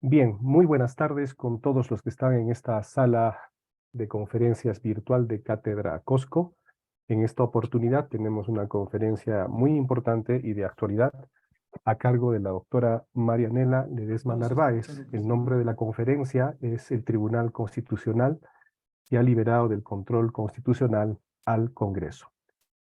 Bien, muy buenas tardes con todos los que están en esta sala de conferencias virtual de Cátedra Cosco. En esta oportunidad tenemos una conferencia muy importante y de actualidad a cargo de la doctora Marianela Ledesma Narváez. El nombre de la conferencia es El Tribunal Constitucional que ha liberado del control constitucional al Congreso.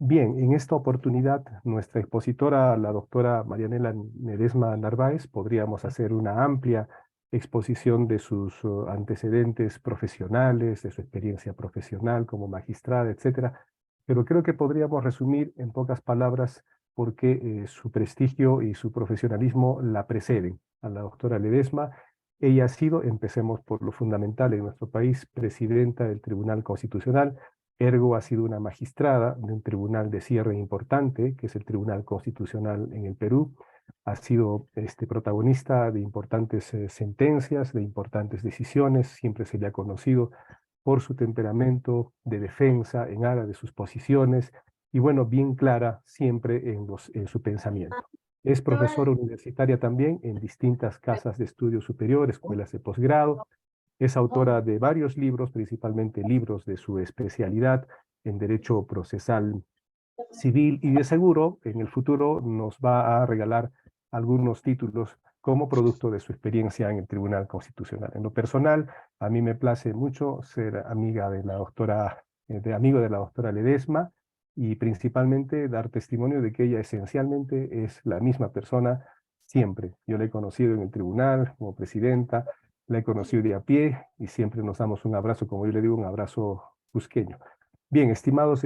Bien, en esta oportunidad, nuestra expositora, la doctora Marianela Ledesma Narváez, podríamos hacer una amplia exposición de sus antecedentes profesionales, de su experiencia profesional como magistrada, etcétera, pero creo que podríamos resumir en pocas palabras porque su prestigio y su profesionalismo la preceden a la doctora Ledesma. Ella ha sido, empecemos por lo fundamental en nuestro país, presidenta del Tribunal Constitucional. Ergo ha sido una magistrada de un tribunal de cierre importante, que es el Tribunal Constitucional en el Perú. Ha sido protagonista de importantes sentencias, de importantes decisiones. Siempre se le ha conocido por su temperamento de defensa en aras de sus posiciones y, bueno, bien clara siempre en su pensamiento. Es profesora universitaria también en distintas casas de estudios superiores, escuelas de posgrado. Es autora de varios libros, principalmente libros de su especialidad en Derecho Procesal Civil, y de seguro en el futuro nos va a regalar algunos títulos como producto de su experiencia en el Tribunal Constitucional. En lo personal, a mí me place mucho ser amiga de la doctora, amigo de la doctora Ledesma, y principalmente dar testimonio de que ella esencialmente es la misma persona siempre. Yo la he conocido en el tribunal como presidenta, la he conocido de a pie y siempre nos damos un abrazo, como yo le digo, un abrazo cusqueño. Bien, estimados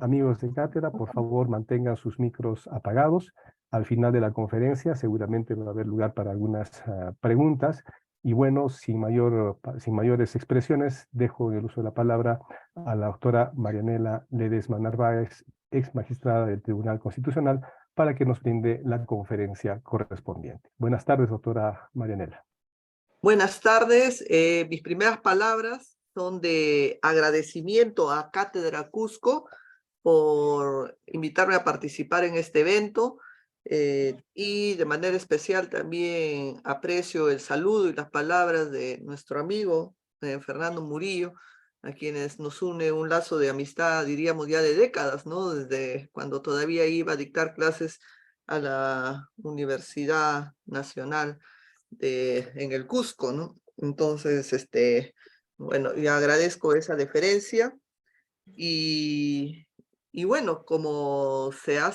amigos de cátedra, por favor mantengan sus micros apagados. Al final de la conferencia seguramente va a haber lugar para algunas preguntas. Y bueno, sin mayores expresiones, dejo el uso de la palabra a la doctora Marianela Ledesma Narváez, ex magistrada del Tribunal Constitucional, para que nos brinde la conferencia correspondiente. Buenas tardes, doctora Marianela. Buenas tardes. Mis primeras palabras son de agradecimiento a Cátedra Cusco por invitarme a participar en este evento y de manera especial también aprecio el saludo y las palabras de nuestro amigo Fernando Murillo, a quienes nos une un lazo de amistad, diríamos ya de décadas, ¿no? Desde cuando todavía iba a dictar clases a la Universidad Nacional en el Cusco, ¿no? Entonces, bueno, yo agradezco esa deferencia y, y bueno, como se ha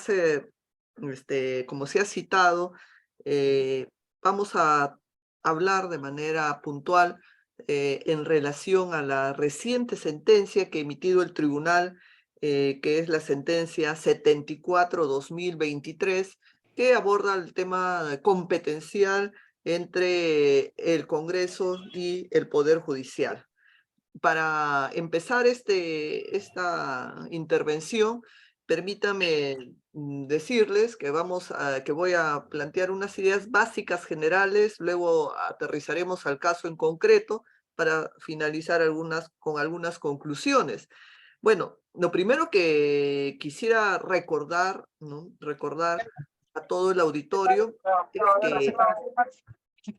citado, vamos a hablar de manera puntual en relación a la reciente sentencia que ha emitido el tribunal, que es la sentencia 74/2023, que aborda el tema competencial entre el Congreso y el Poder Judicial. Para empezar esta intervención, permítame decirles que voy a plantear unas ideas básicas generales, luego aterrizaremos al caso en concreto para finalizar con algunas conclusiones. Bueno, lo primero que quisiera recordar, ¿no? Recordar a todo el auditorio es que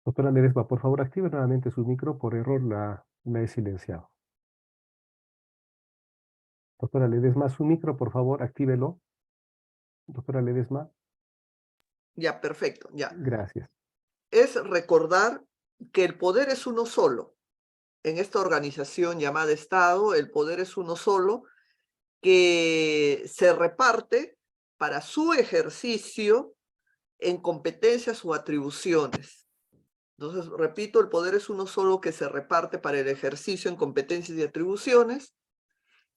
Doctora Ledesma, por favor, active nuevamente su micro. Por error la he silenciado. Doctora Ledesma, su micro, por favor, actívelo. Doctora Ledesma, ya, perfecto, ya. gracias. Es recordar que el poder es uno solo. En esta organización llamada Estado, el poder es uno solo, que se reparte para su ejercicio en competencias o atribuciones. Entonces, repito, el poder es uno solo que se reparte para el ejercicio en competencias y atribuciones,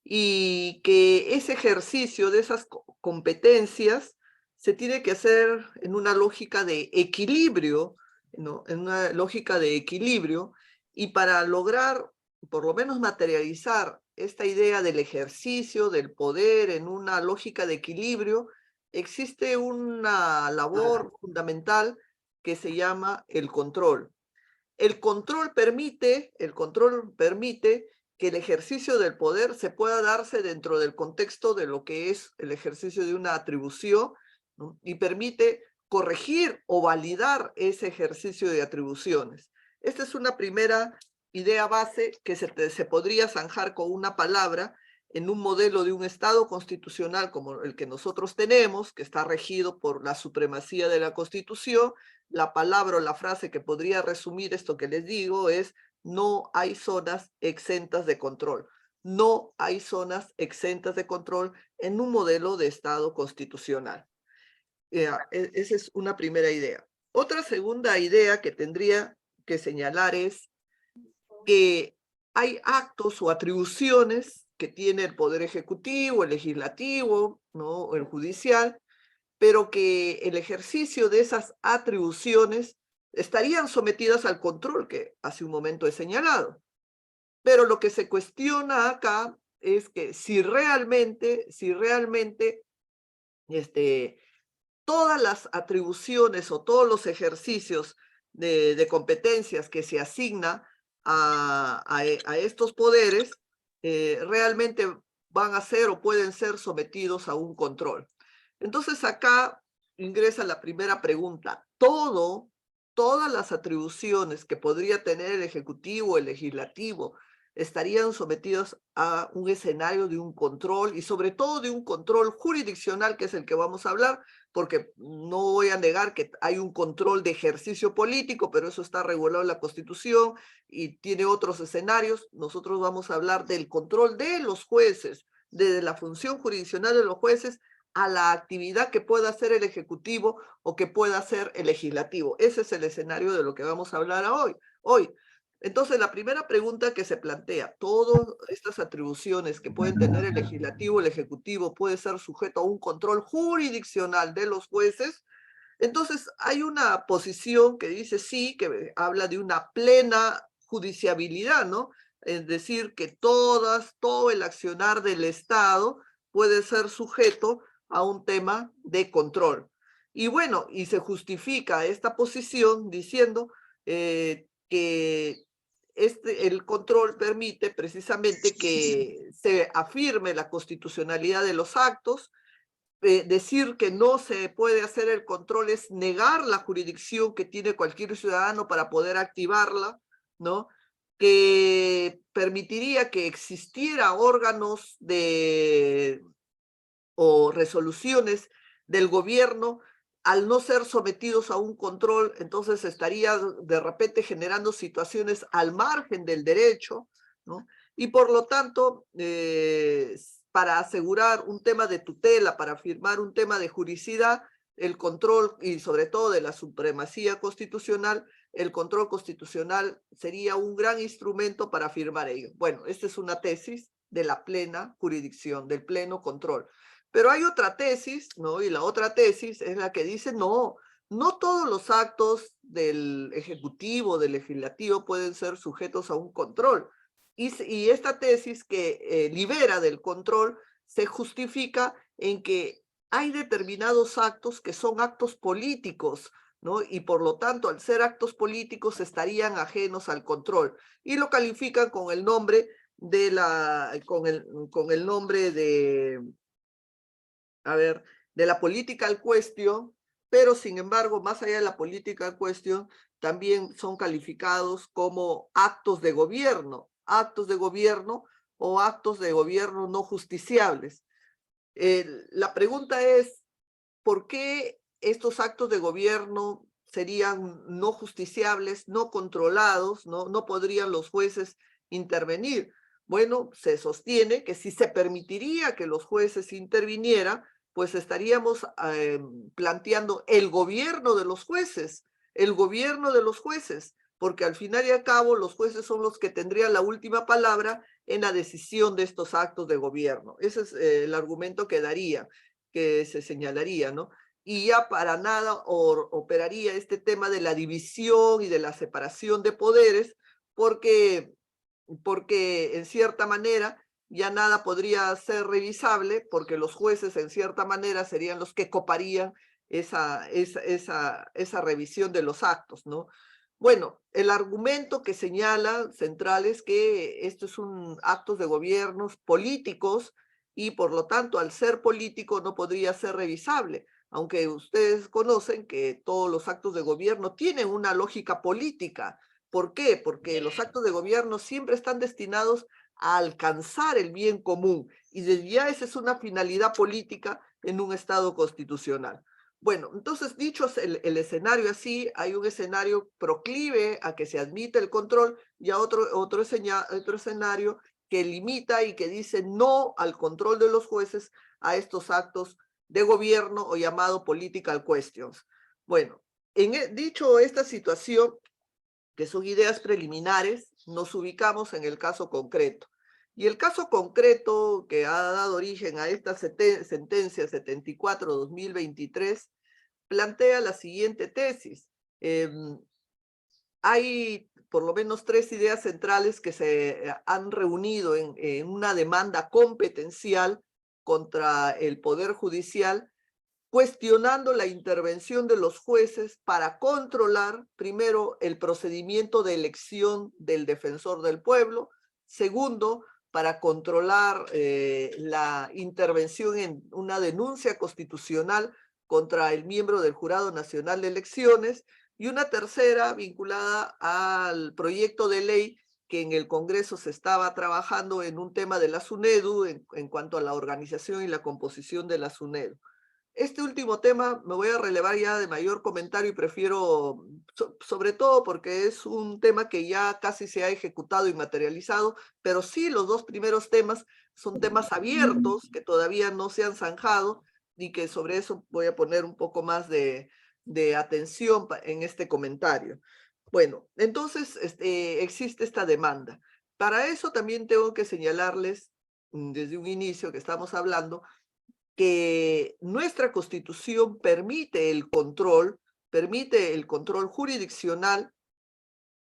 y que ese ejercicio de esas competencias se tiene que hacer en una lógica de equilibrio, ¿no? En una lógica de equilibrio, y para lograr, por lo menos materializar esta idea del ejercicio del poder en una lógica de equilibrio, existe una labor fundamental que se llama el control. El control permite que el ejercicio del poder se pueda darse dentro del contexto de lo que es el ejercicio de una atribución, ¿no? Y permite corregir o validar ese ejercicio de atribuciones. Esta es una primera idea base que se podría zanjar con una palabra en un modelo de un Estado constitucional como el que nosotros tenemos, que está regido por la supremacía de la Constitución. La palabra o la frase que podría resumir esto que les digo es: no hay zonas exentas de control. No hay zonas exentas de control en un modelo de Estado constitucional. Esa es una primera idea. Otra segunda idea que tendría que señalar es que hay actos o atribuciones que tiene el Poder Ejecutivo, el Legislativo, ¿no?, o el Judicial, pero que el ejercicio de esas atribuciones estarían sometidas al control que hace un momento he señalado. Pero lo que se cuestiona acá es que si realmente todas las atribuciones o todos los ejercicios de competencias que se asigna a estos poderes realmente van a ser o pueden ser sometidos a un control. Entonces acá ingresa la primera pregunta. Todas las atribuciones que podría tener el Ejecutivo, el Legislativo, estarían sometidos a un escenario de un control y sobre todo de un control jurisdiccional, que es el que vamos a hablar, porque no voy a negar que hay un control de ejercicio político, pero eso está regulado en la Constitución y tiene otros escenarios. Nosotros vamos a hablar del control de los jueces, de la función jurisdiccional de los jueces a la actividad que pueda hacer el Ejecutivo o que pueda hacer el Legislativo. Ese es el escenario de lo que vamos a hablar hoy. Entonces, la primera pregunta que se plantea: ¿todas estas atribuciones que pueden tener el Legislativo, el Ejecutivo, puede ser sujeto a un control jurisdiccional de los jueces? Entonces, hay una posición que dice sí, que habla de una plena judiciabilidad, ¿no? Es decir, que todo el accionar del Estado puede ser sujeto a un tema de control. Y bueno, y se justifica esta posición diciendo que el control permite precisamente que se afirme la constitucionalidad de los actos. Decir que no se puede hacer el control es negar la jurisdicción que tiene cualquier ciudadano para poder activarla, ¿no? Que permitiría que existiera órganos o resoluciones del gobierno al no ser sometidos a un control, entonces estaría de repente generando situaciones al margen del derecho, ¿no? Y por lo tanto, para asegurar un tema de tutela, para firmar un tema de juridicidad, el control y sobre todo de la supremacía constitucional, el control constitucional sería un gran instrumento para firmar ello. Bueno, esta es una tesis de la plena jurisdicción, del pleno control. Pero hay otra tesis, ¿no? Y la otra tesis es la que dice: no todos los actos del Ejecutivo, del Legislativo pueden ser sujetos a un control. Y esta tesis que libera del control se justifica en que hay determinados actos que son actos políticos, ¿no? Y por lo tanto, al ser actos políticos, estarían ajenos al control. Y lo califican con el nombre con el nombre de la political question, pero sin embargo, más allá de la political question, también son calificados como actos de gobierno o actos de gobierno no justiciables. La pregunta es: ¿por qué estos actos de gobierno serían no justiciables, no controlados, no podrían los jueces intervenir? Bueno, se sostiene que si se permitiría que los jueces intervinieran, pues estaríamos planteando el gobierno de los jueces, porque al final y al cabo los jueces son los que tendrían la última palabra en la decisión de estos actos de gobierno. Ese es el argumento que se señalaría, ¿no? Y ya para nada operaría este tema de la división y de la separación de poderes, porque en cierta manera ya nada podría ser revisable, porque los jueces en cierta manera serían los que coparían esa revisión de los actos, ¿no? Bueno, el argumento que señala central es que estos son actos de gobiernos políticos y por lo tanto, al ser político no podría ser revisable. aunque ustedes conocen que todos los actos de gobierno tienen una lógica política. ¿Por qué? Porque los actos de gobierno siempre están destinados a alcanzar el bien común y desde ya esa es una finalidad política en un Estado constitucional. Bueno, entonces, dicho el escenario así, hay un escenario proclive a que se admite el control y a otro escenario que limita y que dice no al control de los jueces a estos actos de gobierno o llamado political questions. Bueno, dicho esta situación, que son ideas preliminares, nos ubicamos en el caso concreto. Y el caso concreto que ha dado origen a esta sentencia 74-2023 plantea la siguiente tesis. Hay por lo menos tres ideas centrales que se han reunido en una demanda competencial contra el Poder Judicial, cuestionando la intervención de los jueces para controlar, primero, el procedimiento de elección del defensor del pueblo, segundo, para controlar la intervención en una denuncia constitucional contra el miembro del Jurado Nacional de Elecciones, y una tercera vinculada al proyecto de ley que en el Congreso se estaba trabajando en un tema de la SUNEDU en cuanto a la organización y la composición de la SUNEDU. Este último tema me voy a relevar ya de mayor comentario y prefiero, sobre todo porque es un tema que ya casi se ha ejecutado y materializado, pero sí los dos primeros temas son temas abiertos que todavía no se han zanjado y que sobre eso voy a poner un poco más de atención en este comentario. Bueno, entonces existe esta demanda. Para eso también tengo que señalarles desde un inicio que estamos hablando que nuestra Constitución permite el control jurisdiccional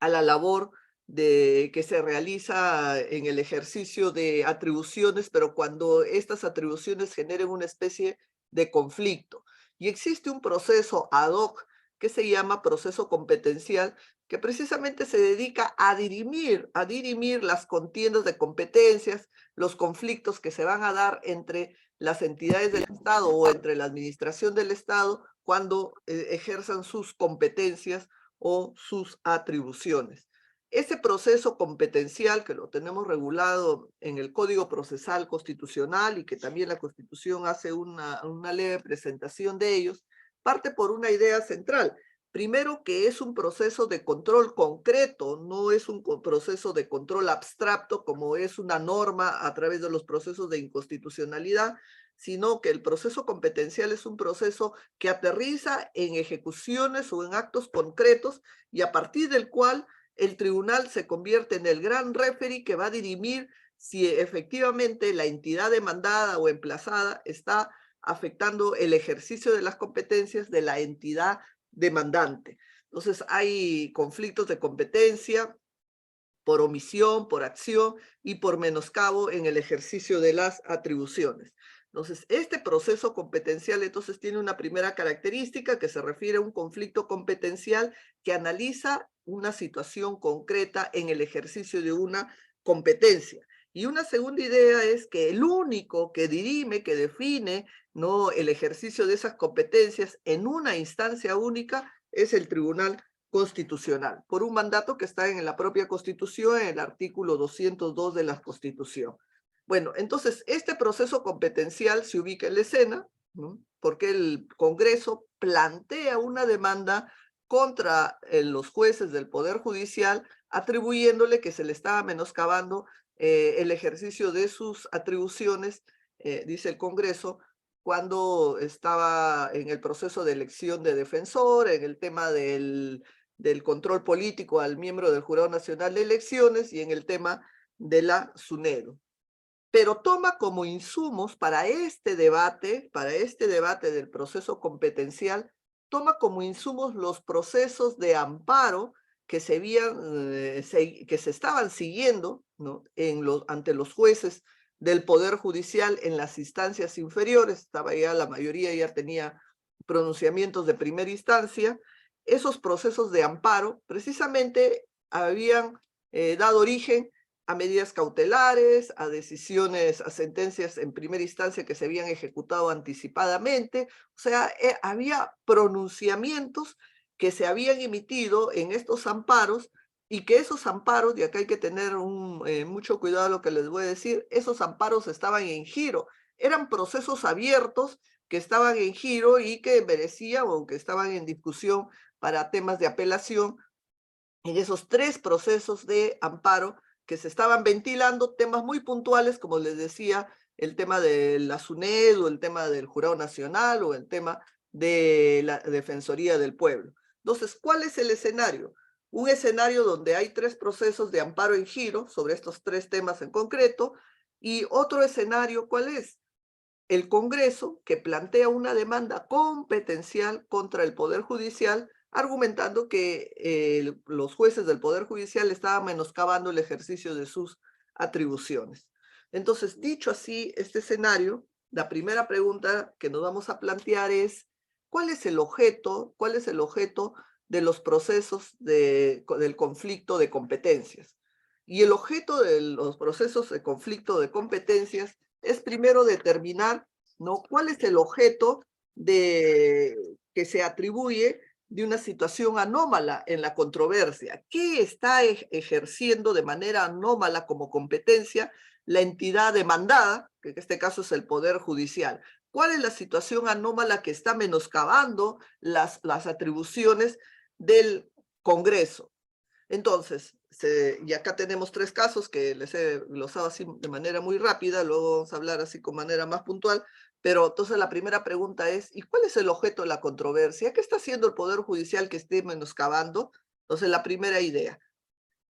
a la labor que se realiza en el ejercicio de atribuciones, pero cuando estas atribuciones generen una especie de conflicto. Y existe un proceso ad hoc que se llama proceso competencial, que precisamente se dedica a dirimir las contiendas de competencias, los conflictos que se van a dar entre las entidades del Estado o entre la administración del Estado cuando ejerzan sus competencias o sus atribuciones. Ese proceso competencial que lo tenemos regulado en el Código Procesal Constitucional y que también la Constitución hace una leve presentación de ellos, parte por una idea central. Primero, que es un proceso de control concreto, no es un proceso de control abstracto como es una norma a través de los procesos de inconstitucionalidad, sino que el proceso competencial es un proceso que aterriza en ejecuciones o en actos concretos y a partir del cual el tribunal se convierte en el gran referee que va a dirimir si efectivamente la entidad demandada o emplazada está afectando el ejercicio de las competencias de la entidad demandante. Entonces hay conflictos de competencia por omisión, por acción y por menoscabo en el ejercicio de las atribuciones. Entonces, este proceso competencial entonces tiene una primera característica que se refiere a un conflicto competencial que analiza una situación concreta en el ejercicio de una competencia. Y una segunda idea es que el único que dirime, que define, ¿no?, el ejercicio de esas competencias en una instancia única es el Tribunal Constitucional, por un mandato que está en la propia Constitución, en el artículo 202 de la Constitución. Bueno, entonces, este proceso competencial se ubica en la escena, ¿no?, porque el Congreso plantea una demanda contra los jueces del Poder Judicial, atribuyéndole que se le estaba menoscabando el ejercicio de sus atribuciones, dice el Congreso, cuando estaba en el proceso de elección de defensor, en el tema del control político al miembro del Jurado Nacional de Elecciones y en el tema de la SUNEDU. Pero toma como insumos para este debate del proceso competencial, toma como insumos los procesos de amparo que se estaban siguiendo, ¿no?, ante los jueces del Poder Judicial en las instancias inferiores. Estaba ya, la mayoría ya tenía pronunciamientos de primera instancia. Esos procesos de amparo precisamente habían dado origen a medidas cautelares, a decisiones, a sentencias en primera instancia que se habían ejecutado anticipadamente. O sea, había pronunciamientos que se habían emitido en estos amparos y que esos amparos, y acá hay que tener mucho cuidado a lo que les voy a decir, esos amparos estaban en giro. Eran procesos abiertos que estaban en giro y que merecían o que estaban en discusión para temas de apelación en esos 3 procesos de amparo que se estaban ventilando, temas muy puntuales, como les decía, el tema de la SUNED o el tema del Jurado Nacional o el tema de la Defensoría del Pueblo. Entonces, ¿cuál es el escenario? Un escenario donde hay 3 procesos de amparo en giro sobre estos 3 temas en concreto, y otro escenario, ¿cuál es? El Congreso, que plantea una demanda competencial contra el Poder Judicial, argumentando que los jueces del Poder Judicial estaban menoscabando el ejercicio de sus atribuciones. Entonces, dicho así, este escenario, la primera pregunta que nos vamos a plantear es, ¿cuál es el objeto de los procesos del conflicto de competencias? Y el objeto de los procesos de conflicto de competencias es primero determinar, ¿no?, cuál es el objeto que se atribuye de una situación anómala en la controversia. ¿Qué está ejerciendo de manera anómala como competencia la entidad demandada, que en este caso es el Poder Judicial? ¿Cuál es la situación anómala que está menoscabando las atribuciones del Congreso? Entonces, y acá tenemos 3 casos que les he glosado así de manera muy rápida, luego vamos a hablar así con manera más puntual, pero entonces la primera pregunta es, ¿y cuál es el objeto de la controversia? ¿Qué está haciendo el Poder Judicial que esté menoscabando? Entonces, la primera idea,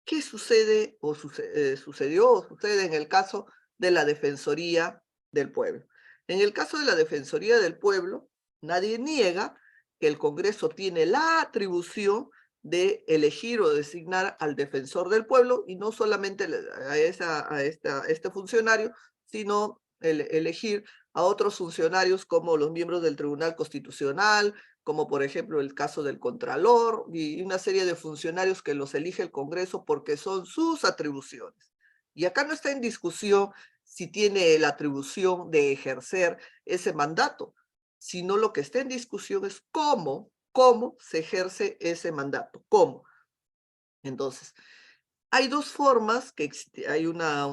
¿qué sucede o sucedió o sucede en el caso de la Defensoría del Pueblo? En el caso de la Defensoría del Pueblo, nadie niega que el Congreso tiene la atribución de elegir o designar al defensor del pueblo, y no solamente a este funcionario, sino elegir a otros funcionarios como los miembros del Tribunal Constitucional, como por ejemplo el caso del Contralor y una serie de funcionarios que los elige el Congreso porque son sus atribuciones. Y acá no está en discusión si tiene la atribución de ejercer ese mandato, sino lo que está en discusión es cómo se ejerce ese mandato, cómo. Entonces, hay 2 formas que hay una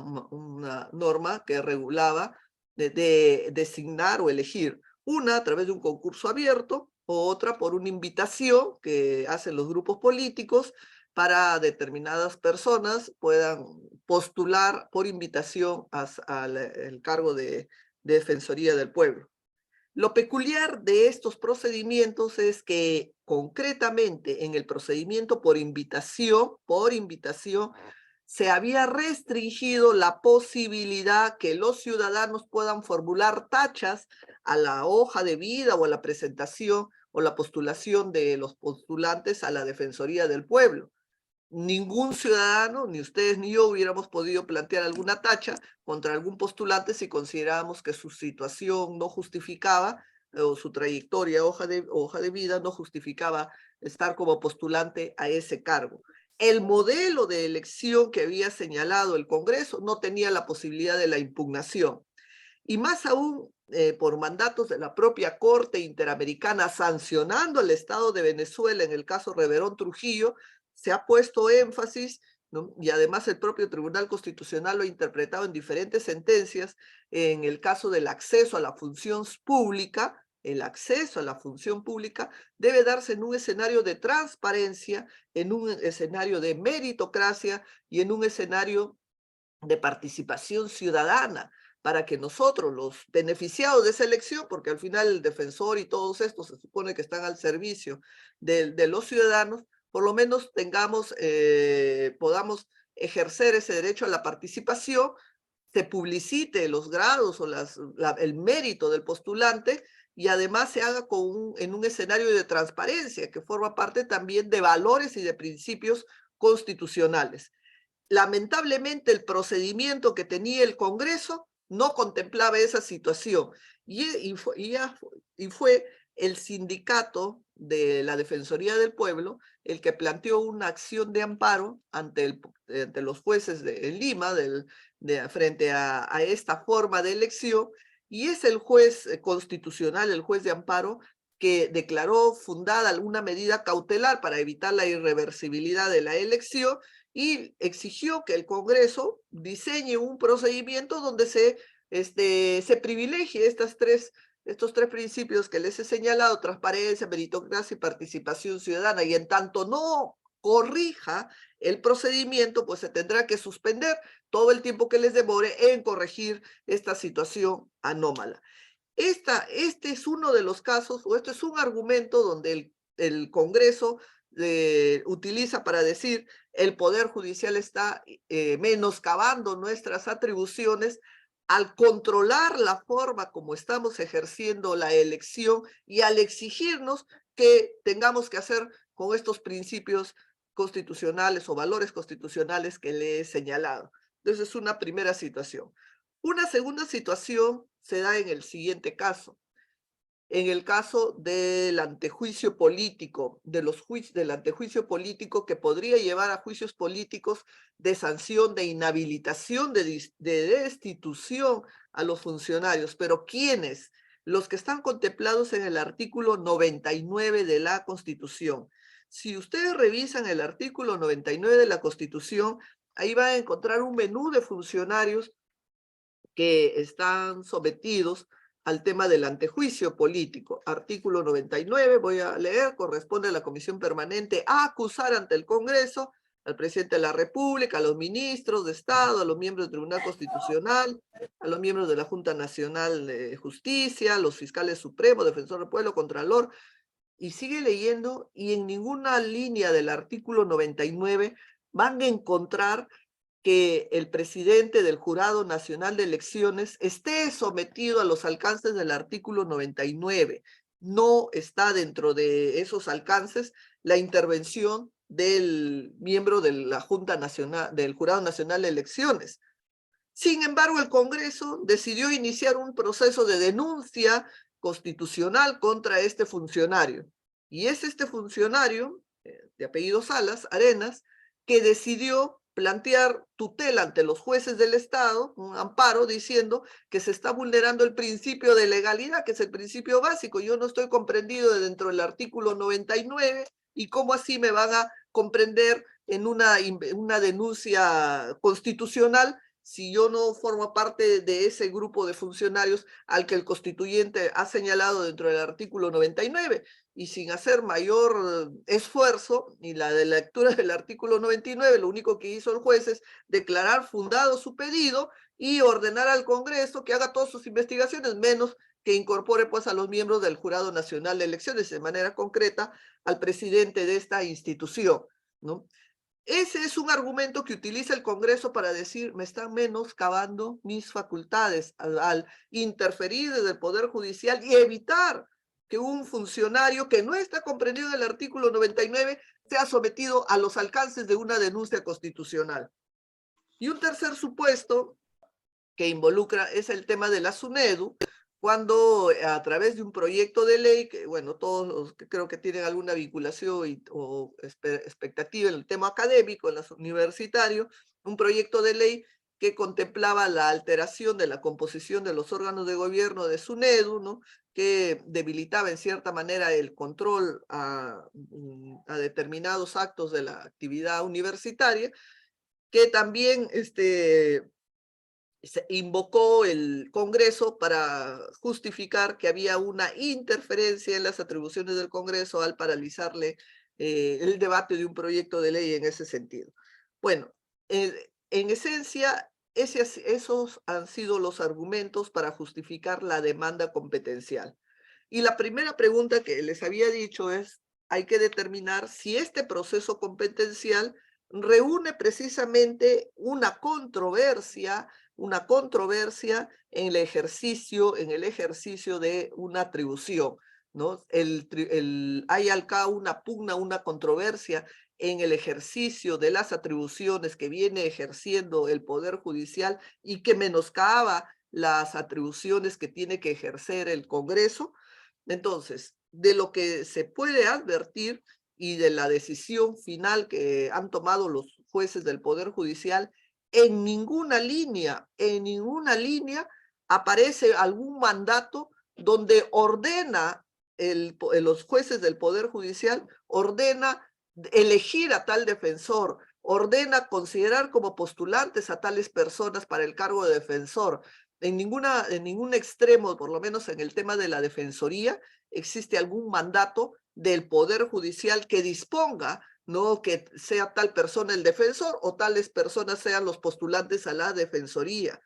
norma que regulaba de designar o elegir. Una a través de un concurso abierto, o otra por una invitación que hacen los grupos políticos para determinadas personas puedan postular por invitación al cargo de Defensoría del Pueblo. Lo peculiar de estos procedimientos es que concretamente en el procedimiento por invitación, se había restringido la posibilidad que los ciudadanos puedan formular tachas a la hoja de vida o a la presentación o la postulación de los postulantes a la Defensoría del Pueblo. Ningún ciudadano, ni ustedes ni yo, hubiéramos podido plantear alguna tacha contra algún postulante si considerábamos que su situación no justificaba, o su trayectoria, hoja de vida, no justificaba estar como postulante a ese cargo. El modelo de elección que había señalado el Congreso no tenía la posibilidad de la impugnación. Y más aún, por mandatos de la propia Corte Interamericana sancionando al Estado de Venezuela en el caso Reverón Trujillo, se ha puesto énfasis, ¿no?, y además el propio Tribunal Constitucional lo ha interpretado en diferentes sentencias, en el caso del acceso a la función pública. El acceso a la función pública debe darse en un escenario de transparencia, en un escenario de meritocracia y en un escenario de participación ciudadana, para que nosotros, los beneficiados de esa elección, porque al final el defensor y todos estos se supone que están al servicio de los ciudadanos, por lo menos podamos ejercer ese derecho a la participación, se publicite los grados o el mérito del postulante, y además se haga en un escenario de transparencia que forma parte también de valores y de principios constitucionales. Lamentablemente, el procedimiento que tenía el Congreso no contemplaba esa situación, y fue el sindicato de la Defensoría del Pueblo el que planteó una acción de amparo ante los jueces en Lima frente a esta forma de elección, y es el juez constitucional, el juez de amparo, que declaró fundada alguna medida cautelar para evitar la irreversibilidad de la elección y exigió que el Congreso diseñe un procedimiento donde se privilegie estos tres principios que les he señalado: transparencia, meritocracia y participación ciudadana, y en tanto no corrija el procedimiento, pues se tendrá que suspender todo el tiempo que les demore en corregir esta situación anómala. Este es uno de los casos, o este es un argumento donde el Congreso utiliza para decir el Poder Judicial está menoscabando nuestras atribuciones al controlar la forma como estamos ejerciendo la elección y al exigirnos que tengamos que hacer con estos principios constitucionales o valores constitucionales que le he señalado. Entonces es una primera situación. Una segunda situación se da en el siguiente caso. En el caso del antejuicio político, del antejuicio político que podría llevar a juicios políticos de sanción, de inhabilitación, de destitución a los funcionarios. Pero ¿quiénes? Los que están contemplados en el artículo 99 de la Constitución. Si ustedes revisan el artículo 99 de la Constitución, ahí van a encontrar un menú de funcionarios que están sometidos al tema del antejuicio político. Artículo 99, voy a leer: corresponde a la Comisión Permanente a acusar ante el Congreso al presidente de la República, a los ministros de Estado, a los miembros del Tribunal Constitucional, a los miembros de la Junta Nacional de Justicia, a los fiscales supremos, defensor del pueblo, contralor, y sigue leyendo, y en ninguna línea del artículo 99 van a encontrar que el presidente del Jurado Nacional de Elecciones esté sometido a los alcances del artículo 99. No está dentro de esos alcances la intervención del miembro de la Junta Nacional, del Jurado Nacional de Elecciones. Sin embargo, el Congreso decidió iniciar un proceso de denuncia constitucional contra este funcionario. Y es este funcionario, de apellido Salas, Arenas, que decidió plantear tutela ante los jueces del Estado, un amparo diciendo que se está vulnerando el principio de legalidad, que es el principio básico. Yo no estoy comprendido dentro del artículo 99, y cómo así me van a comprender en una denuncia constitucional si yo no formo parte de ese grupo de funcionarios al que el constituyente ha señalado dentro del artículo 99. Y sin hacer mayor esfuerzo, ni la de lectura del artículo 99, lo único que hizo el juez es declarar fundado su pedido y ordenar al Congreso que haga todas sus investigaciones, menos que incorpore pues a los miembros del Jurado Nacional de Elecciones, de manera concreta al presidente de esta institución, ¿no? Ese es un argumento que utiliza el Congreso para decir: me están menoscabando mis facultades al interferir desde el Poder Judicial y evitar que un funcionario que no está comprendido en el artículo 99 sea sometido a los alcances de una denuncia constitucional. Y un tercer supuesto que involucra es el tema de la SUNEDU, cuando a través de un proyecto de ley, que bueno, todos los que creo que tienen alguna vinculación o expectativa en el tema académico, en los universitarios, un proyecto de ley que contemplaba la alteración de la composición de los órganos de gobierno de SUNEDU, ¿no?, que debilitaba en cierta manera el control a determinados actos de la actividad universitaria, que también se invocó el Congreso para justificar que había una interferencia en las atribuciones del Congreso al paralizarle el debate de un proyecto de ley en ese sentido. Bueno, en esencia, esos han sido los argumentos para justificar la demanda competencial. Y la primera pregunta que les había dicho es: hay que determinar si este proceso competencial reúne precisamente una controversia en el ejercicio de una atribución, ¿no? Hay acá una pugna, una controversia en el ejercicio de las atribuciones que viene ejerciendo el Poder Judicial y que menoscaba las atribuciones que tiene que ejercer el Congreso. Entonces, de lo que se puede advertir y de la decisión final que han tomado los jueces del Poder Judicial, en ninguna línea aparece algún mandato donde ordena los jueces del Poder Judicial, ordena elegir a tal defensor, ordena considerar como postulantes a tales personas para el cargo de defensor. En ningún extremo, por lo menos en el tema de la defensoría, existe algún mandato del Poder Judicial que disponga, ¿no?, que sea tal persona el defensor o tales personas sean los postulantes a la defensoría.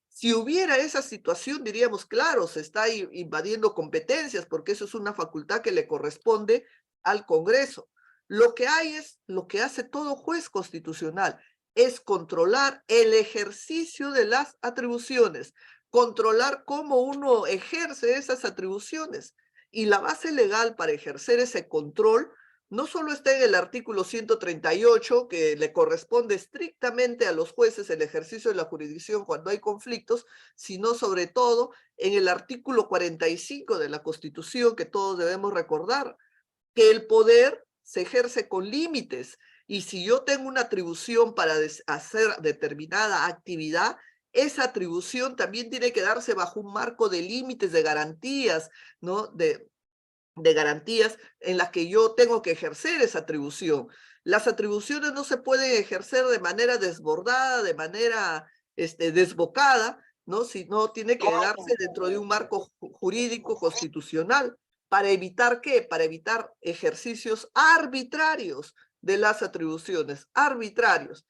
Si hubiera esa situación, diríamos, claro, se está invadiendo competencias, porque eso es una facultad que le corresponde al Congreso. Lo que hay es, lo que hace todo juez constitucional, es controlar el ejercicio de las atribuciones, controlar cómo uno ejerce esas atribuciones. Y la base legal para ejercer ese control no solo está en el artículo 138, que le corresponde estrictamente a los jueces el ejercicio de la jurisdicción cuando hay conflictos, sino sobre todo en el artículo 45 de la Constitución, que todos debemos recordar, que el poder se ejerce con límites. Y si yo tengo una atribución para hacer determinada actividad, esa atribución también tiene que darse bajo un marco de límites, de garantías, ¿no?, de garantías en las que yo tengo que ejercer esa atribución. Las atribuciones no se pueden ejercer de manera desbordada, de manera desbocada, ¿no?, sino tiene que darse dentro de un marco jurídico constitucional. ¿Para evitar qué? Para evitar ejercicios arbitrarios de las atribuciones, arbitrarios.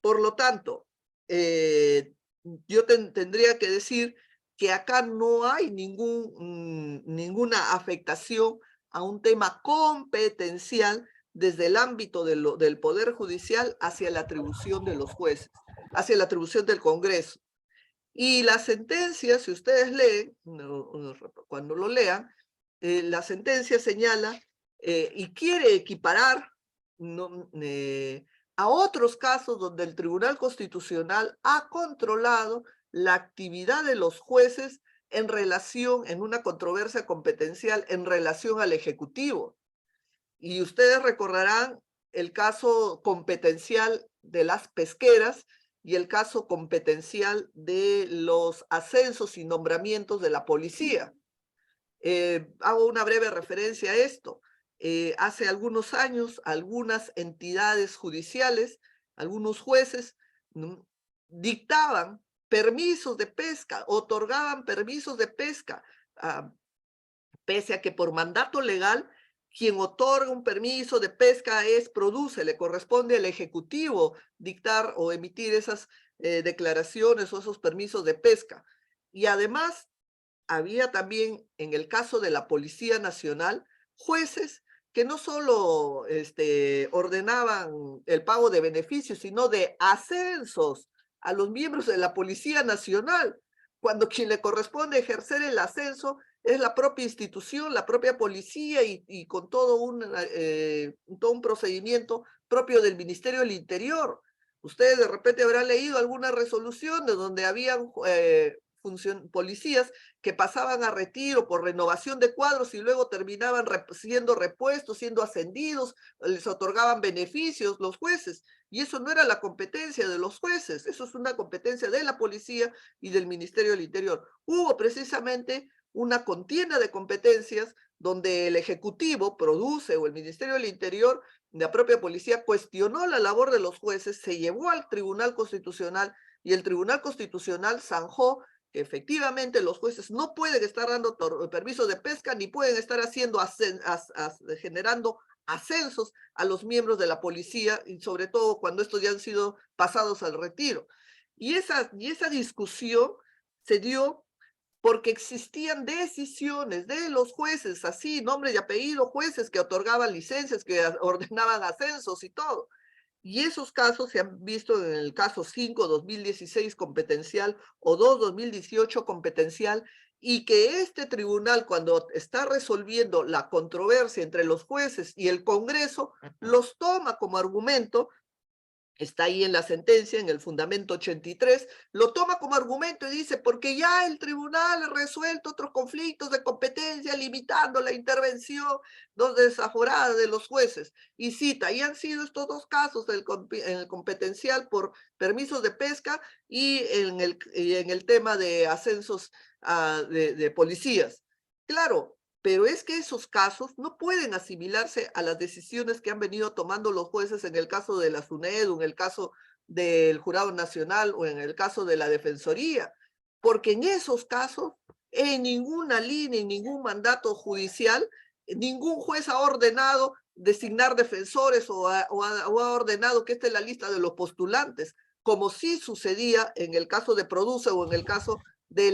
Por lo tanto, yo tendría que decir que acá no hay ninguna afectación a un tema competencial desde el ámbito del Poder Judicial hacia la atribución de los jueces, hacia la atribución del Congreso. Y la sentencia, si ustedes leen, cuando lo lean, la sentencia señala y quiere equiparar, ¿no?, a otros casos donde el Tribunal Constitucional ha controlado la actividad de los jueces en una controversia competencial en relación al Ejecutivo. Y ustedes recordarán el caso competencial de las pesqueras y el caso competencial de los ascensos y nombramientos de la policía. Hago una breve referencia a esto. Hace algunos años, algunas entidades judiciales, algunos jueces, ¿no?, dictaban permisos de pesca, otorgaban permisos de pesca, pese a que por mandato legal, quien otorga un permiso de pesca produce, le corresponde al Ejecutivo dictar o emitir esas declaraciones o esos permisos de pesca. Y además, había también, en el caso de la Policía Nacional, jueces que no solo ordenaban el pago de beneficios, sino de ascensos a los miembros de la Policía Nacional, cuando quien le corresponde ejercer el ascenso es la propia institución, la propia policía y con todo un procedimiento propio del Ministerio del Interior. Ustedes de repente habrán leído alguna resolución de donde habían policías que pasaban a retiro por renovación de cuadros y luego terminaban siendo repuestos, siendo ascendidos, les otorgaban beneficios los jueces. Y eso no era la competencia de los jueces, eso es una competencia de la policía y del Ministerio del Interior. Hubo precisamente una contienda de competencias donde el Ejecutivo produce o el Ministerio del Interior, la propia policía, cuestionó la labor de los jueces, se llevó al Tribunal Constitucional y el Tribunal Constitucional zanjó que efectivamente los jueces no pueden estar dando permisos de pesca ni pueden estar generando ascensos a los miembros de la policía, y sobre todo cuando estos ya han sido pasados al retiro. Y esa discusión se dio porque existían decisiones de los jueces, así, nombre y apellido, jueces que otorgaban licencias, que ordenaban ascensos y todo. Y esos casos se han visto en el caso 5/2016 competencial o 2/2018 competencial, y que este tribunal, cuando está resolviendo la controversia entre los jueces y el Congreso, los toma como argumento está ahí en la sentencia, en el fundamento 83, lo toma como argumento y dice, porque ya el tribunal ha resuelto otros conflictos de competencia, limitando la intervención no desaforada de los jueces. Y cita, y han sido estos dos casos en el competencial por permisos de pesca y en el tema de ascensos de policías. Claro, pero es que esos casos no pueden asimilarse a las decisiones que han venido tomando los jueces en el caso de la SUNEDU, en el caso del Jurado Nacional o en el caso de la Defensoría, porque en esos casos, en ninguna línea, en ningún mandato judicial, ningún juez ha ordenado designar defensores o ha ordenado que esta es la lista de los postulantes, como sí sucedía en el caso de Produce o en el caso de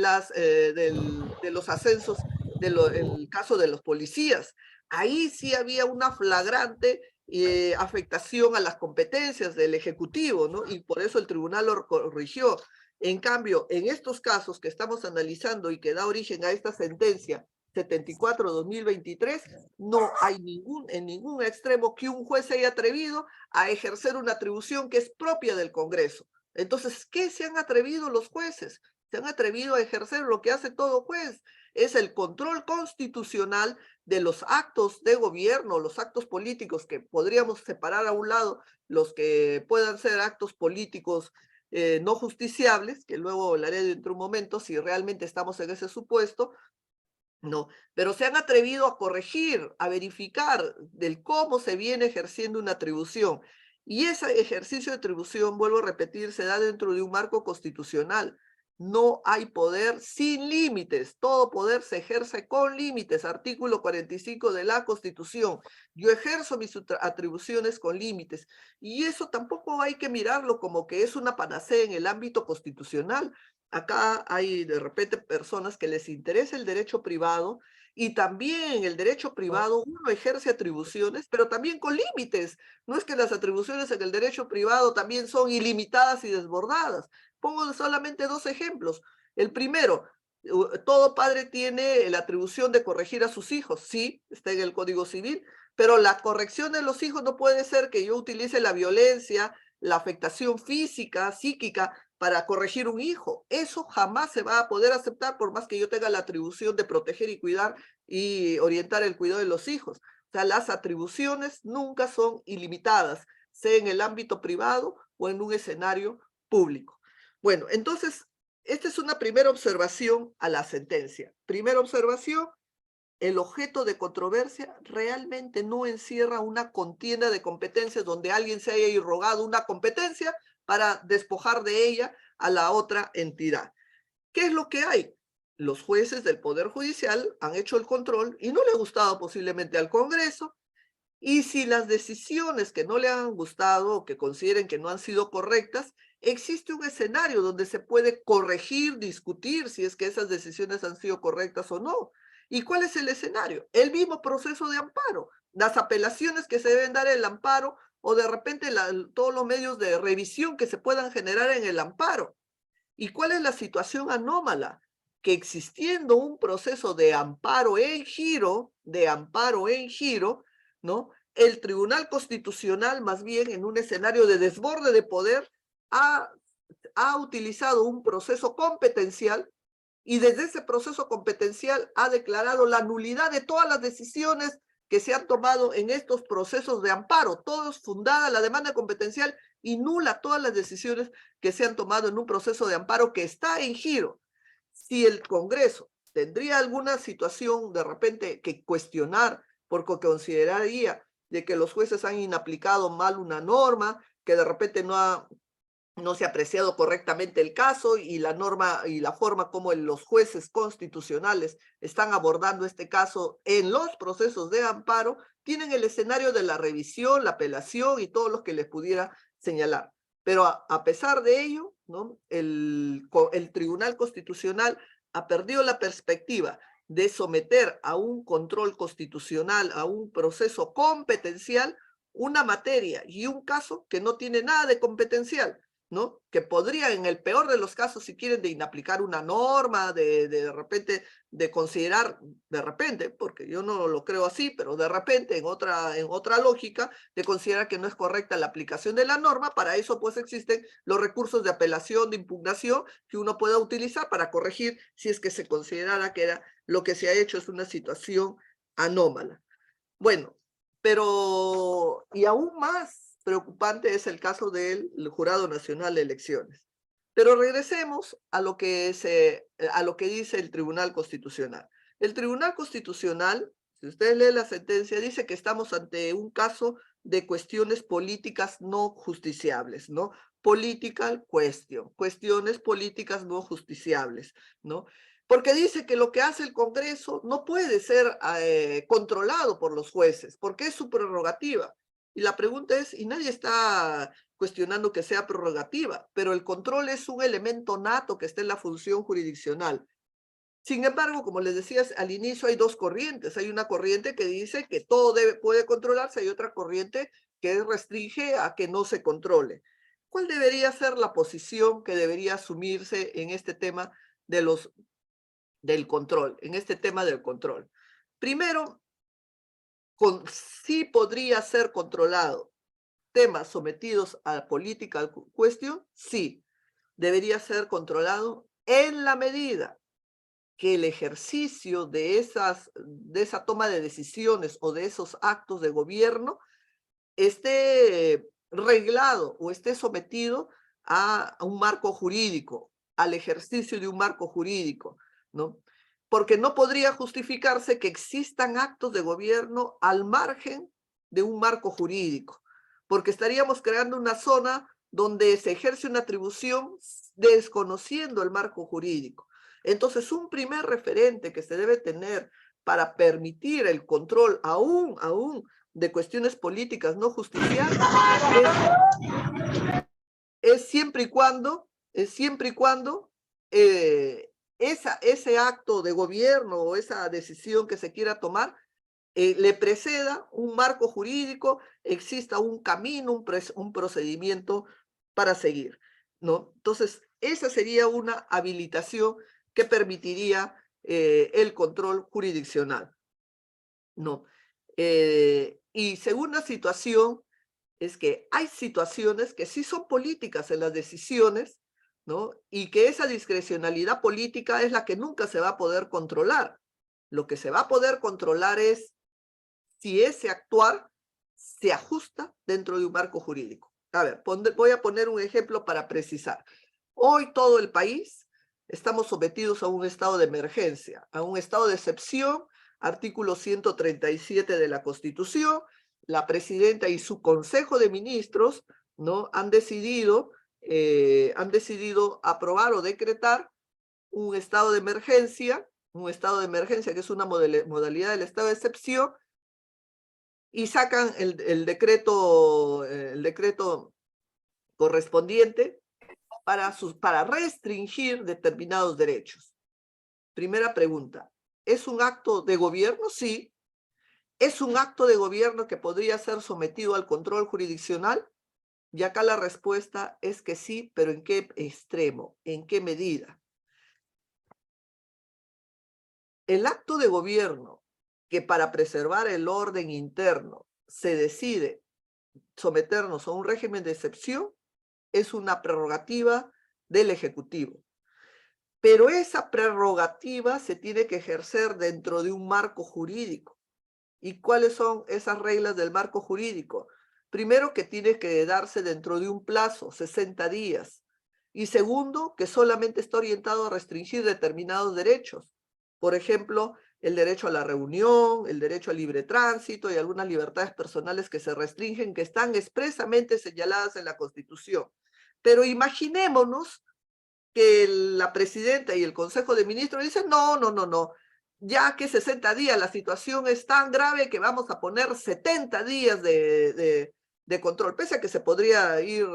los ascensos el caso de los policías. Ahí sí había una flagrante afectación a las competencias del Ejecutivo, ¿no? Y por eso el tribunal lo corrigió. En cambio, en estos casos que estamos analizando y que da origen a esta sentencia 74-2023, no hay en ningún extremo que un juez se haya atrevido a ejercer una atribución que es propia del Congreso. Entonces, ¿qué se han atrevido los jueces? Se han atrevido a ejercer lo que hace todo juez, es el control constitucional de los actos de gobierno, los actos políticos, que podríamos separar a un lado los que puedan ser actos políticos no justiciables, que luego hablaré dentro de un momento si realmente estamos en ese supuesto, no, pero se han atrevido a corregir, a verificar del cómo se viene ejerciendo una atribución. Y ese ejercicio de atribución, vuelvo a repetir, se da dentro de un marco constitucional. No hay poder sin límites, todo poder se ejerce con límites, artículo 45 de la Constitución. Yo ejerzo mis atribuciones con límites y eso tampoco hay que mirarlo como que es una panacea en el ámbito constitucional. Acá hay de repente personas que les interesa el derecho privado y también el derecho privado uno ejerce atribuciones, pero también con límites. No es que las atribuciones en el derecho privado también son ilimitadas y desbordadas. Pongo solamente dos ejemplos. El primero, todo padre tiene la atribución de corregir a sus hijos. Sí, está en el Código Civil, pero la corrección de los hijos no puede ser que yo utilice la violencia, la afectación física, psíquica, para corregir un hijo. Eso jamás se va a poder aceptar por más que yo tenga la atribución de proteger y cuidar y orientar el cuidado de los hijos. O sea, las atribuciones nunca son ilimitadas, sea en el ámbito privado o en un escenario público. Bueno, entonces, esta es una primera observación a la sentencia. Primera observación, el objeto de controversia realmente no encierra una contienda de competencias donde alguien se haya irrogado una competencia para despojar de ella a la otra entidad. ¿Qué es lo que hay? Los jueces del Poder Judicial han hecho el control y no le ha gustado posiblemente al Congreso, y si las decisiones que no le han gustado o que consideren que no han sido correctas, existe un escenario donde se puede corregir, discutir si es que esas decisiones han sido correctas o no. ¿Y cuál es el escenario? El mismo proceso de amparo, las apelaciones que se deben dar en el amparo o de repente todos los medios de revisión que se puedan generar en el amparo. ¿Y cuál es la situación anómala? Que existiendo un proceso de amparo en giro, ¿no? El Tribunal Constitucional, más bien en un escenario de desborde de poder, ha utilizado un proceso competencial y desde ese proceso competencial ha declarado la nulidad de todas las decisiones que se han tomado en estos procesos de amparo. Todo es fundada la demanda competencial y nula todas las decisiones que se han tomado en un proceso de amparo que está en giro. Si el Congreso tendría alguna situación de repente que cuestionar porque consideraría de que los jueces han inaplicado mal una norma, que de repente no se ha apreciado correctamente el caso y la norma y la forma como los jueces constitucionales están abordando este caso en los procesos de amparo, tienen el escenario de la revisión, la apelación y todo lo que les pudiera señalar. Pero a pesar de ello, ¿no? El Tribunal Constitucional ha perdido la perspectiva de someter a un control constitucional, a un proceso competencial, una materia y un caso que no tiene nada de competencial. ¿no? Que podría, en el peor de los casos, si quieren, de inaplicar una norma, de repente, de considerar, de repente, porque yo no lo creo así, pero de repente, en otra lógica, de considerar que no es correcta la aplicación de la norma. Para eso, pues, existen los recursos de apelación, de impugnación, que uno pueda utilizar para corregir si es que se considerara que lo que se ha hecho es una situación anómala. Bueno, pero, y aún más preocupante es el caso del Jurado Nacional de Elecciones. Pero regresemos a lo que dice el Tribunal Constitucional. El Tribunal Constitucional, si usted lee la sentencia, dice que estamos ante un caso de cuestiones políticas no justiciables, ¿no? Political question, cuestiones políticas no justiciables, ¿no? Porque dice que lo que hace el Congreso no puede ser controlado por los jueces, porque es su prerrogativa. Y la pregunta es, y nadie está cuestionando que sea prerrogativa, pero el control es un elemento nato que está en la función jurisdiccional. Sin embargo, como les decía al inicio, hay dos corrientes. Hay una corriente que dice que todo puede controlarse, hay otra corriente que restringe a que no se controle. ¿Cuál debería ser la posición que debería asumirse en este tema del control, en este tema del control? Primero, sí podría ser controlado temas sometidos a political question, sí, debería ser controlado en la medida que el ejercicio de esa toma de decisiones o de esos actos de gobierno esté reglado o esté sometido a un marco jurídico, al ejercicio de un marco jurídico, ¿no? Porque no podría justificarse que existan actos de gobierno al margen de un marco jurídico, porque estaríamos creando una zona donde se ejerce una atribución desconociendo el marco jurídico. Entonces, un primer referente que se debe tener para permitir el control aún de cuestiones políticas no justiciables es siempre y cuando ese acto de gobierno o esa decisión que se quiera tomar le preceda un marco jurídico, exista un camino, un procedimiento para seguir, ¿no? Entonces, esa sería una habilitación que permitiría el control jurisdiccional, ¿no? Y segunda situación es que hay situaciones que sí son políticas en las decisiones, ¿no? Y que esa discrecionalidad política es la que nunca se va a poder controlar. Lo que se va a poder controlar es si ese actuar se ajusta dentro de un marco jurídico. A ver, voy a poner un ejemplo para precisar. Hoy todo el país estamos sometidos a un estado de emergencia, a un estado de excepción, artículo 137 de la Constitución. La presidenta y su consejo de ministros, ¿no?, han decidido aprobar o decretar un estado de emergencia que es una modalidad del estado de excepción, y sacan el decreto correspondiente para restringir determinados derechos. Primera pregunta, ¿es un acto de gobierno? Sí. ¿Es un acto de gobierno que podría ser sometido al control jurisdiccional? Y acá la respuesta es que sí, pero ¿en qué extremo? ¿En qué medida? El acto de gobierno que para preservar el orden interno se decide someternos a un régimen de excepción es una prerrogativa del Ejecutivo. Pero esa prerrogativa se tiene que ejercer dentro de un marco jurídico. ¿Y cuáles son esas reglas del marco jurídico? Primero, que tiene que darse dentro de un plazo, 60 días. Y segundo, que solamente está orientado a restringir determinados derechos. Por ejemplo, el derecho a la reunión, el derecho al libre tránsito y algunas libertades personales que se restringen, que están expresamente señaladas en la Constitución. Pero imaginémonos que la presidenta y el Consejo de Ministros dicen, no, ya que 60 días, la situación es tan grave que vamos a poner 70 días de control, pese a que se podría ir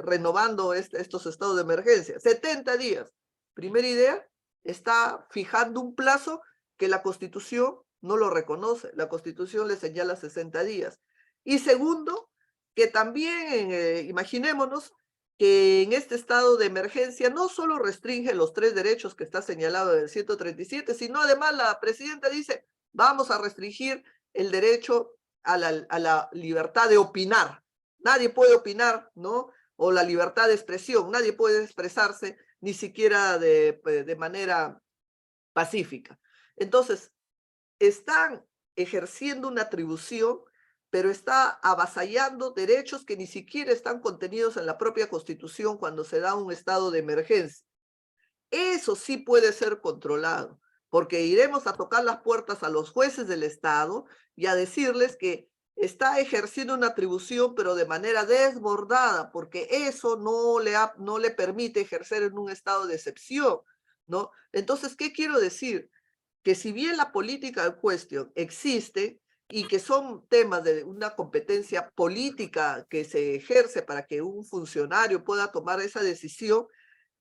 renovando estos estados de emergencia. 70 días. Primera idea, está fijando un plazo que la Constitución no lo reconoce. La Constitución le señala 60 días. Y segundo, que también, imaginémonos, que en este estado de emergencia no solo restringe los 3 derechos que está señalado en el 137, sino además la presidenta dice, vamos a restringir el derecho a la libertad de opinar. Nadie puede opinar, ¿no? O la libertad de expresión, nadie puede expresarse ni siquiera de manera pacífica. Entonces, están ejerciendo una atribución, pero está avasallando derechos que ni siquiera están contenidos en la propia Constitución cuando se da un estado de emergencia. Eso sí puede ser controlado, porque iremos a tocar las puertas a los jueces del Estado y a decirles que está ejerciendo una atribución, pero de manera desbordada, porque eso no le permite ejercer en un estado de excepción, ¿no? Entonces, ¿qué quiero decir? Que si bien la política cuestión existe y que son temas de una competencia política que se ejerce para que un funcionario pueda tomar esa decisión,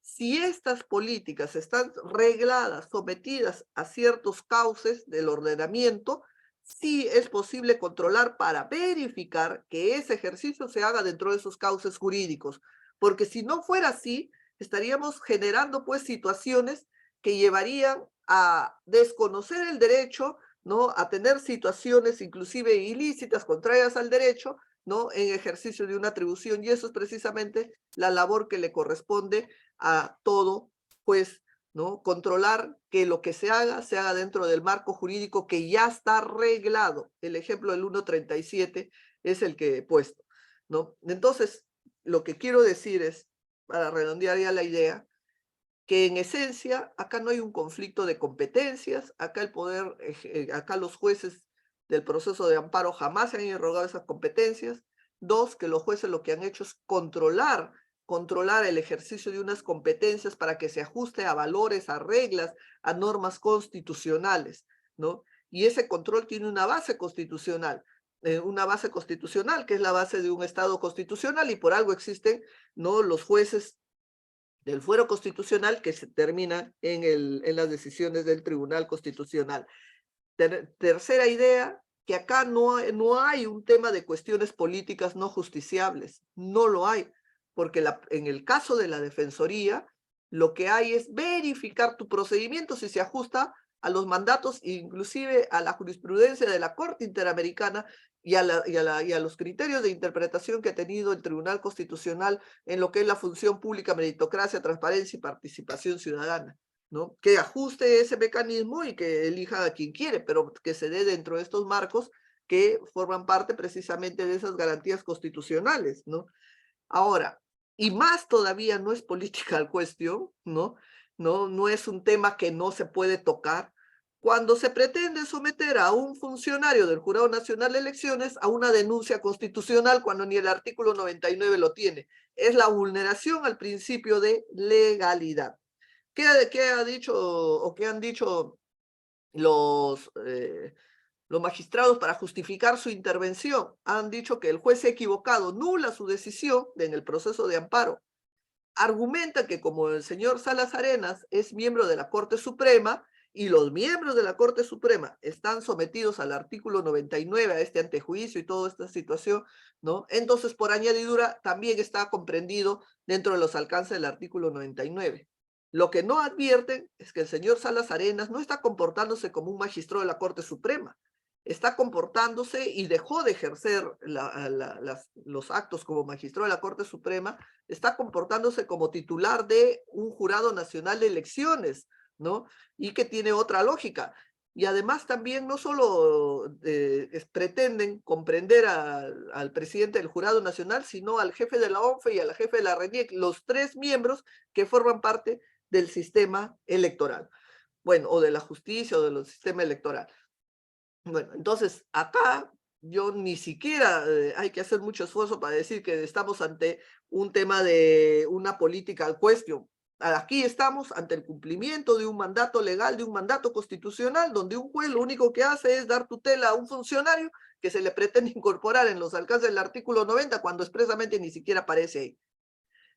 si estas políticas están regladas, sometidas a ciertos cauces del ordenamiento, sí es posible controlar para verificar que ese ejercicio se haga dentro de esos cauces jurídicos, porque si no fuera así, estaríamos generando pues situaciones que llevarían a desconocer el derecho, ¿no? A tener situaciones inclusive ilícitas, contrarias al derecho, ¿no? En ejercicio de una atribución, y eso es precisamente la labor que le corresponde a todo, pues, ¿no? Controlar que lo que se haga dentro del marco jurídico que ya está reglado. El ejemplo del 137 es el que he puesto, ¿no? Entonces, lo que quiero decir es, para redondear ya la idea, que en esencia acá no hay un conflicto de competencias, acá el poder, acá los jueces del proceso de amparo jamás se han irrogado esas competencias. Dos, que los jueces lo que han hecho es controlar el ejercicio de unas competencias para que se ajuste a valores, a reglas, a normas constitucionales, ¿no? Y ese control tiene una base constitucional, que es la base de un Estado constitucional, y por algo existen, ¿no? Los jueces del fuero constitucional que se termina en las decisiones del Tribunal Constitucional. Tercera idea, que acá no hay un tema de cuestiones políticas no justiciables, no lo hay, porque en el caso de la Defensoría, lo que hay es verificar tu procedimiento si se ajusta a los mandatos, inclusive a la jurisprudencia de la Corte Interamericana y a los criterios de interpretación que ha tenido el Tribunal Constitucional en lo que es la función pública, meritocracia, transparencia y participación ciudadana, ¿no? Que ajuste ese mecanismo y que elija a quien quiere, pero que se dé dentro de estos marcos que forman parte precisamente de esas garantías constitucionales, ¿no? Ahora, y más todavía no es political question, ¿no? No es un tema que no se puede tocar cuando se pretende someter a un funcionario del Jurado Nacional de Elecciones a una denuncia constitucional cuando ni el artículo 99 lo tiene. Es la vulneración al principio de legalidad. ¿Qué ha dicho o qué han dicho los, eh, los magistrados para justificar su intervención? Han dicho que el juez se ha equivocado, nula su decisión en el proceso de amparo. Argumenta que como el señor Salas Arenas es miembro de la Corte Suprema y los miembros de la Corte Suprema están sometidos al artículo 99, a este antejuicio y toda esta situación, ¿no? Entonces, por añadidura, también está comprendido dentro de los alcances del artículo 99. Lo que no advierten es que el señor Salas Arenas no está comportándose como un magistrado de la Corte Suprema, está comportándose y dejó de ejercer los actos como magistrado de la Corte Suprema, está comportándose como titular de un jurado nacional de elecciones, ¿no? Y que tiene otra lógica. Y además también no solo pretenden comprender al presidente del jurado nacional, sino al jefe de la ONFE y a la jefe de la RENIEC, los tres miembros que forman parte del sistema electoral. Bueno, o de la justicia o del sistema electoral. Bueno, entonces acá yo ni siquiera hay que hacer mucho esfuerzo para decir que estamos ante un tema de una political question. Aquí estamos ante el cumplimiento de un mandato legal, de un mandato constitucional, donde un juez lo único que hace es dar tutela a un funcionario que se le pretende incorporar en los alcances del artículo 90 cuando expresamente ni siquiera aparece ahí,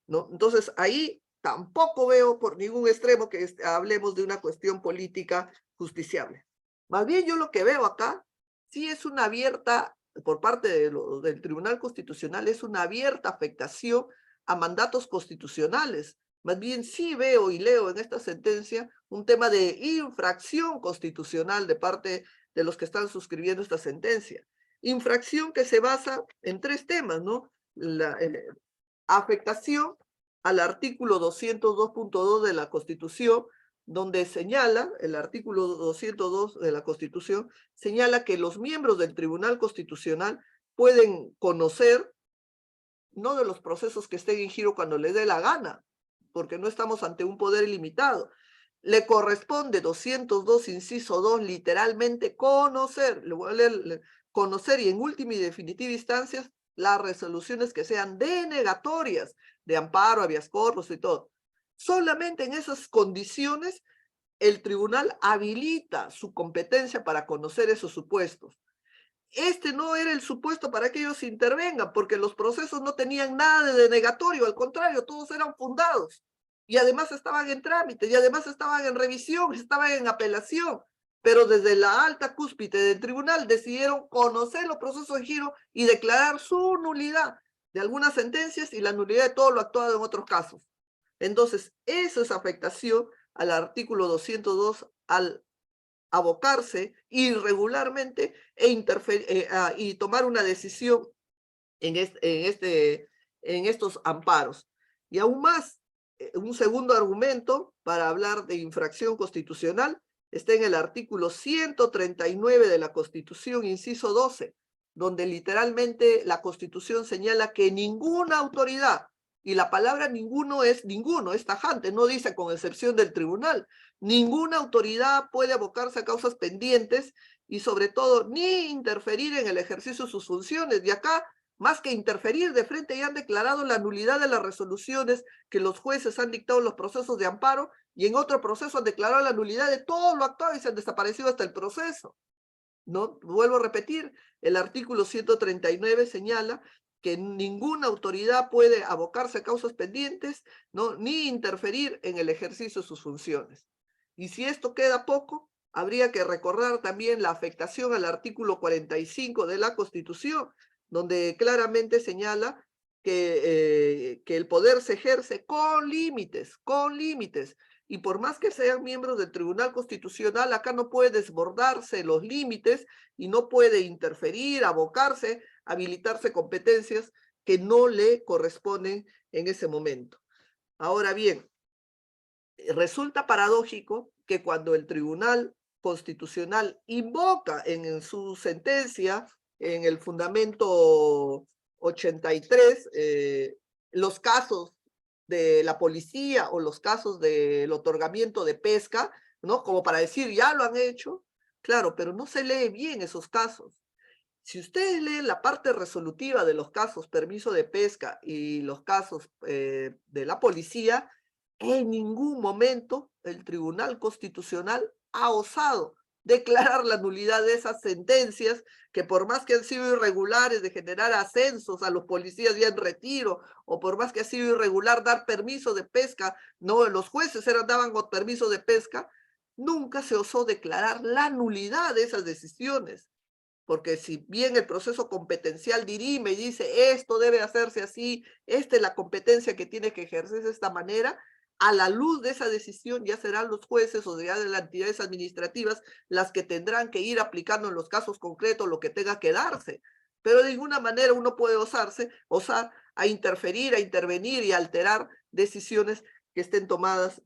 ¿no? Entonces ahí tampoco veo por ningún extremo que hablemos de una cuestión política justiciable. Más bien yo lo que veo acá sí es una abierta, por parte del Tribunal Constitucional, es una abierta afectación a mandatos constitucionales. Más bien sí veo y leo en esta sentencia un tema de infracción constitucional de parte de los que están suscribiendo esta sentencia. Infracción que se basa en tres temas, ¿no? La afectación al artículo 202.2 de la Constitución, donde señala, el artículo 202 de la Constitución, señala que los miembros del Tribunal Constitucional pueden conocer, no de los procesos que estén en giro cuando les dé la gana, porque no estamos ante un poder ilimitado. Le corresponde 202, inciso 2, literalmente conocer, le voy a leer, conocer y en última y definitiva instancia las resoluciones que sean denegatorias de amparo, habeas corpus y todo. Solamente en esas condiciones el tribunal habilita su competencia para conocer esos supuestos. Este no era el supuesto para que ellos intervengan, porque los procesos no tenían nada de denegatorio, al contrario, todos eran fundados. Y además estaban en trámite, y además estaban en revisión, estaban en apelación. Pero desde la alta cúspide del tribunal decidieron conocer los procesos en giro y declarar su nulidad de algunas sentencias y la nulidad de todo lo actuado en otros casos. Entonces, eso es afectación al artículo 202 al abocarse irregularmente y tomar una decisión en estos amparos. Y aún más, un segundo argumento para hablar de infracción constitucional está en el artículo 139 de la Constitución, inciso 12, donde literalmente la Constitución señala que ninguna autoridad, y la palabra ninguno, es tajante, no dice con excepción del tribunal, ninguna autoridad puede abocarse a causas pendientes y sobre todo ni interferir en el ejercicio de sus funciones. Y acá, más que interferir, de frente ya han declarado la nulidad de las resoluciones que los jueces han dictado en los procesos de amparo y en otro proceso han declarado la nulidad de todo lo actuado y se han desaparecido hasta el proceso. ¿No? Vuelvo a repetir, el artículo 139 señala que ninguna autoridad puede abocarse a causas pendientes, ¿no? Ni interferir en el ejercicio de sus funciones. Y si esto queda poco, habría que recordar también la afectación al artículo 45 de la Constitución, donde claramente señala que el poder se ejerce con límites, con límites. Y por más que sean miembros del Tribunal Constitucional, acá no puede desbordarse los límites y no puede interferir, abocarse, habilitarse competencias que no le corresponden en ese momento. Ahora bien, resulta paradójico que cuando el Tribunal Constitucional invoca en su sentencia, en el fundamento 83, los casos de la policía o los casos del otorgamiento de pesca, ¿no? Como para decir, ya lo han hecho, claro, pero no se lee bien esos casos. Si ustedes leen la parte resolutiva de los casos permiso de pesca y los casos de la policía, en ningún momento el Tribunal Constitucional ha osado declarar la nulidad de esas sentencias que por más que han sido irregulares de generar ascensos a los policías ya en retiro, o por más que ha sido irregular dar permiso de pesca, no, los jueces daban permiso de pesca, nunca se osó declarar la nulidad de esas decisiones. Porque si bien el proceso competencial dirime y dice esto debe hacerse así, esta es la competencia que tiene que ejercerse de esta manera, a la luz de esa decisión ya serán los jueces o ya de las entidades administrativas las que tendrán que ir aplicando en los casos concretos lo que tenga que darse. Pero de ninguna manera uno puede osar a interferir, a intervenir y a alterar decisiones que estén tomadas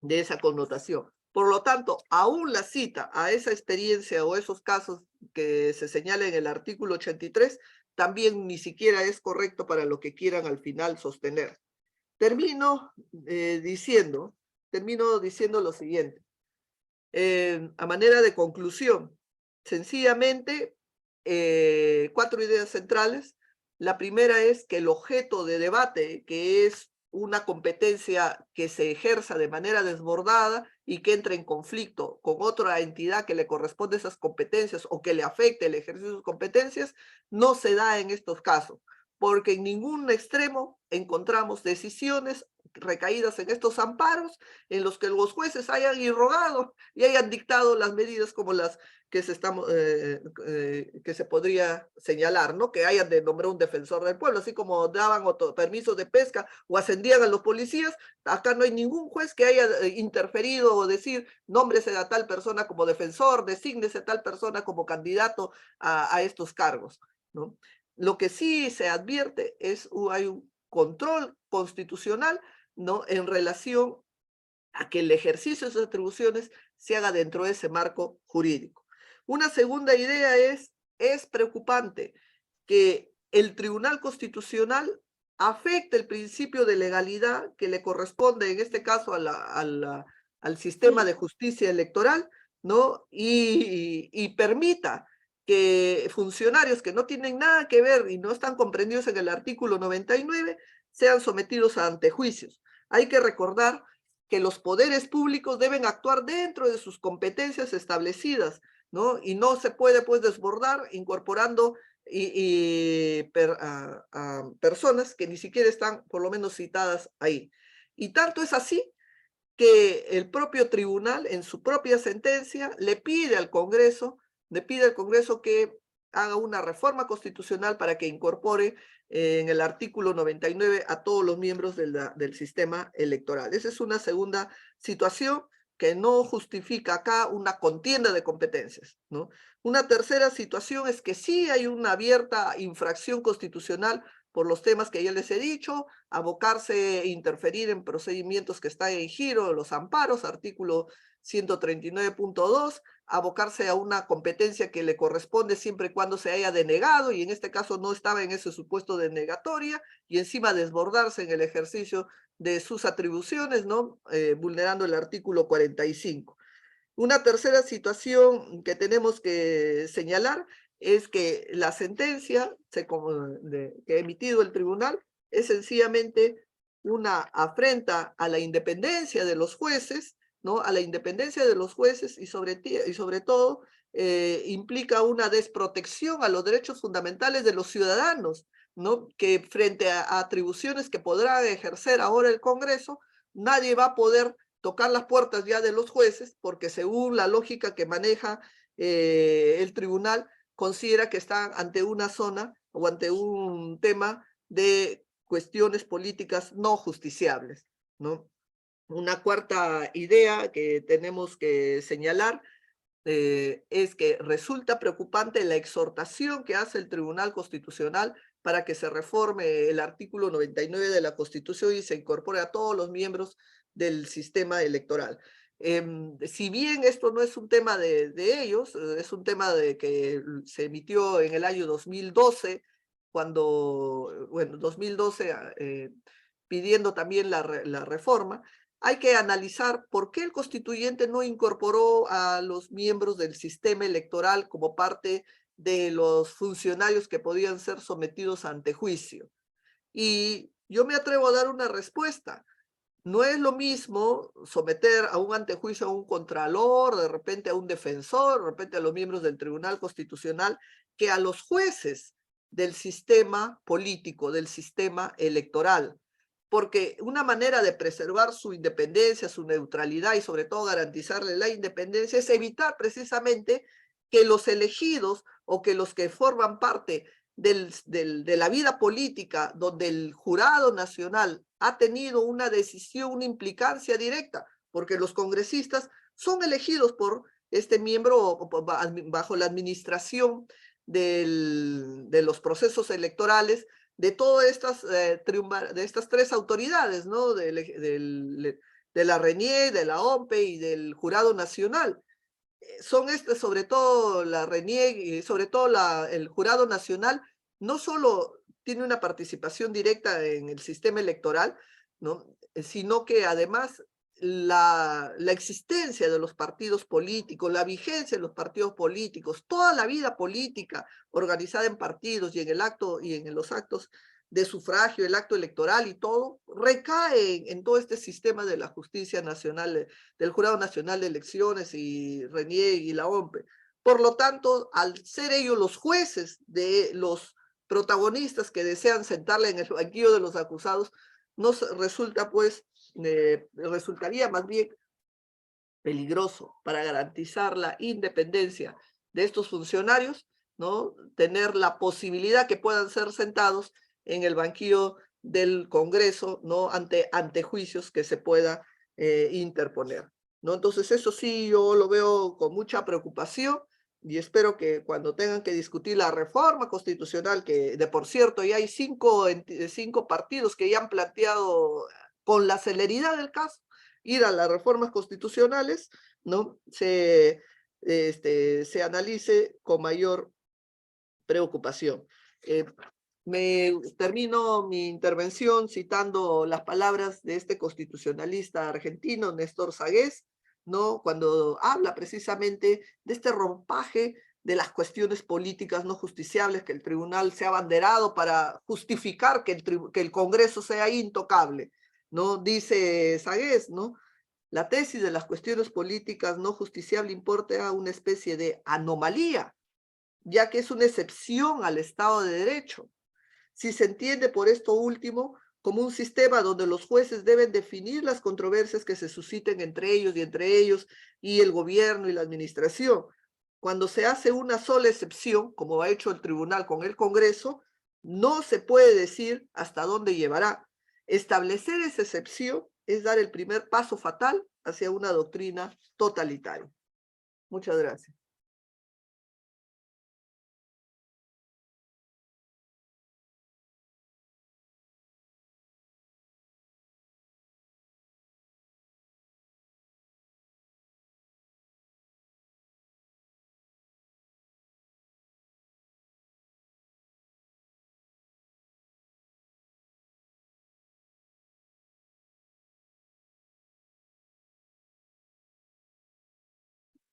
de esa connotación. Por lo tanto, aún la cita a esa experiencia o esos casos que se señala en el artículo 83 también ni siquiera es correcto para lo que quieran al final sostener. Termino diciendo lo siguiente. A manera de conclusión, sencillamente, 4 ideas centrales. La primera es que el objeto de debate, que es una competencia que se ejerza de manera desbordada y que entre en conflicto con otra entidad que le corresponde esas competencias o que le afecte el ejercicio de sus competencias, no se da en estos casos, porque en ningún extremo encontramos decisiones recaídas en estos amparos, en los que los jueces hayan irrogado y hayan dictado las medidas como las que que se podría señalar, ¿no? Que hayan de nombrar un defensor del pueblo, así como daban permisos de pesca o ascendían a los policías. Acá no hay ningún juez que haya interferido o decir, nómbrese a tal persona como defensor, desígnese a tal persona como candidato a estos cargos, ¿no? Lo que sí se advierte es hay un control constitucional, ¿no? En relación a que el ejercicio de sus atribuciones se haga dentro de ese marco jurídico. Una segunda idea es preocupante que el Tribunal Constitucional afecte el principio de legalidad que le corresponde, en este caso, al sistema de justicia electoral, ¿no? Y permita que funcionarios que no tienen nada que ver y no están comprendidos en el artículo 99 sean sometidos a antejuicios. Hay que recordar que los poderes públicos deben actuar dentro de sus competencias establecidas, ¿no? Y no se puede, pues, desbordar incorporando a personas que ni siquiera están, por lo menos, citadas ahí. Y tanto es así que el propio tribunal, en su propia sentencia, le pide al Congreso que haga una reforma constitucional para que incorpore en el artículo 99 a todos los miembros del sistema electoral. Esa es una segunda situación que no justifica acá una contienda de competencias, ¿no? Una tercera situación es que sí hay una abierta infracción constitucional por los temas que ya les he dicho, abocarse e interferir en procedimientos que están en giro, los amparos, artículo 139.2, abocarse a una competencia que le corresponde siempre y cuando se haya denegado, y en este caso no estaba en ese supuesto de negatoria, y encima desbordarse en el ejercicio de sus atribuciones, ¿no? Vulnerando el artículo 45. Una tercera situación que tenemos que señalar es que la sentencia que ha emitido el tribunal es sencillamente una afrenta a la independencia de los jueces, ¿no? A la independencia de los jueces y sobre todo implica una desprotección a los derechos fundamentales de los ciudadanos, ¿no? Que frente a atribuciones que podrá ejercer ahora el Congreso, nadie va a poder tocar las puertas ya de los jueces, porque según la lógica que maneja el tribunal, considera que están ante una zona o ante un tema de cuestiones políticas no justiciables, ¿no? Una cuarta idea que tenemos que señalar es que resulta preocupante la exhortación que hace el Tribunal Constitucional para que se reforme el artículo 99 de la Constitución y se incorpore a todos los miembros del sistema electoral. Si bien esto no es un tema de ellos, es un tema de que se emitió en el año 2012, cuando, bueno, 2012, pidiendo también la reforma, hay que analizar por qué el constituyente no incorporó a los miembros del sistema electoral como parte de los funcionarios que podían ser sometidos ante juicio. Y yo me atrevo a dar una respuesta. No es lo mismo someter a un antejuicio a un contralor, de repente a un defensor, de repente a los miembros del Tribunal Constitucional, que a los jueces del sistema político, del sistema electoral. Porque una manera de preservar su independencia, su neutralidad y sobre todo garantizarle la independencia es evitar precisamente que los elegidos o que los que forman parte de la vida política, donde el jurado nacional ha tenido una decisión, una implicancia directa, porque los congresistas son elegidos por este miembro bajo la administración de los procesos electorales de todas estas tres autoridades, ¿no? De la RENIEC, de la OMPE y del Jurado Nacional. Son sobre todo la RENIEC y sobre todo el Jurado Nacional, no solo tiene una participación directa en el sistema electoral, ¿no? Sino que además la existencia de los partidos políticos, la vigencia de los partidos políticos, toda la vida política organizada en partidos y en los actos de sufragio, el acto electoral y todo, recae en todo este sistema de la justicia nacional, del Jurado Nacional de Elecciones y RENIEC y la OMPE. Por lo tanto, al ser ellos los jueces de los protagonistas que desean sentarle en el banquillo de los acusados, resulta pues, resultaría más bien peligroso para garantizar la independencia de estos funcionarios, ¿no? Tener la posibilidad que puedan ser sentados en el banquillo del Congreso, ¿no? Ante juicios que se pueda interponer, ¿no? Entonces eso sí yo lo veo con mucha preocupación y espero que cuando tengan que discutir la reforma constitucional, que de por cierto ya hay cinco partidos que ya han planteado con la celeridad del caso ir a las reformas constitucionales, ¿no? Se analice con mayor preocupación. Termino mi intervención citando las palabras de este constitucionalista argentino, Néstor Sagués, ¿no? Cuando habla precisamente de este rompaje de las cuestiones políticas no justiciables que el tribunal se ha abanderado para justificar que el Congreso sea intocable, ¿no? Dice Sagués, ¿no? La tesis de las cuestiones políticas no justiciables importa una especie de anomalía, ya que es una excepción al Estado de Derecho. Si se entiende por esto último como un sistema donde los jueces deben definir las controversias que se susciten entre ellos y el gobierno y la administración. Cuando se hace una sola excepción, como ha hecho el tribunal con el Congreso, no se puede decir hasta dónde llevará. Establecer esa excepción es dar el primer paso fatal hacia una doctrina totalitaria. Muchas gracias.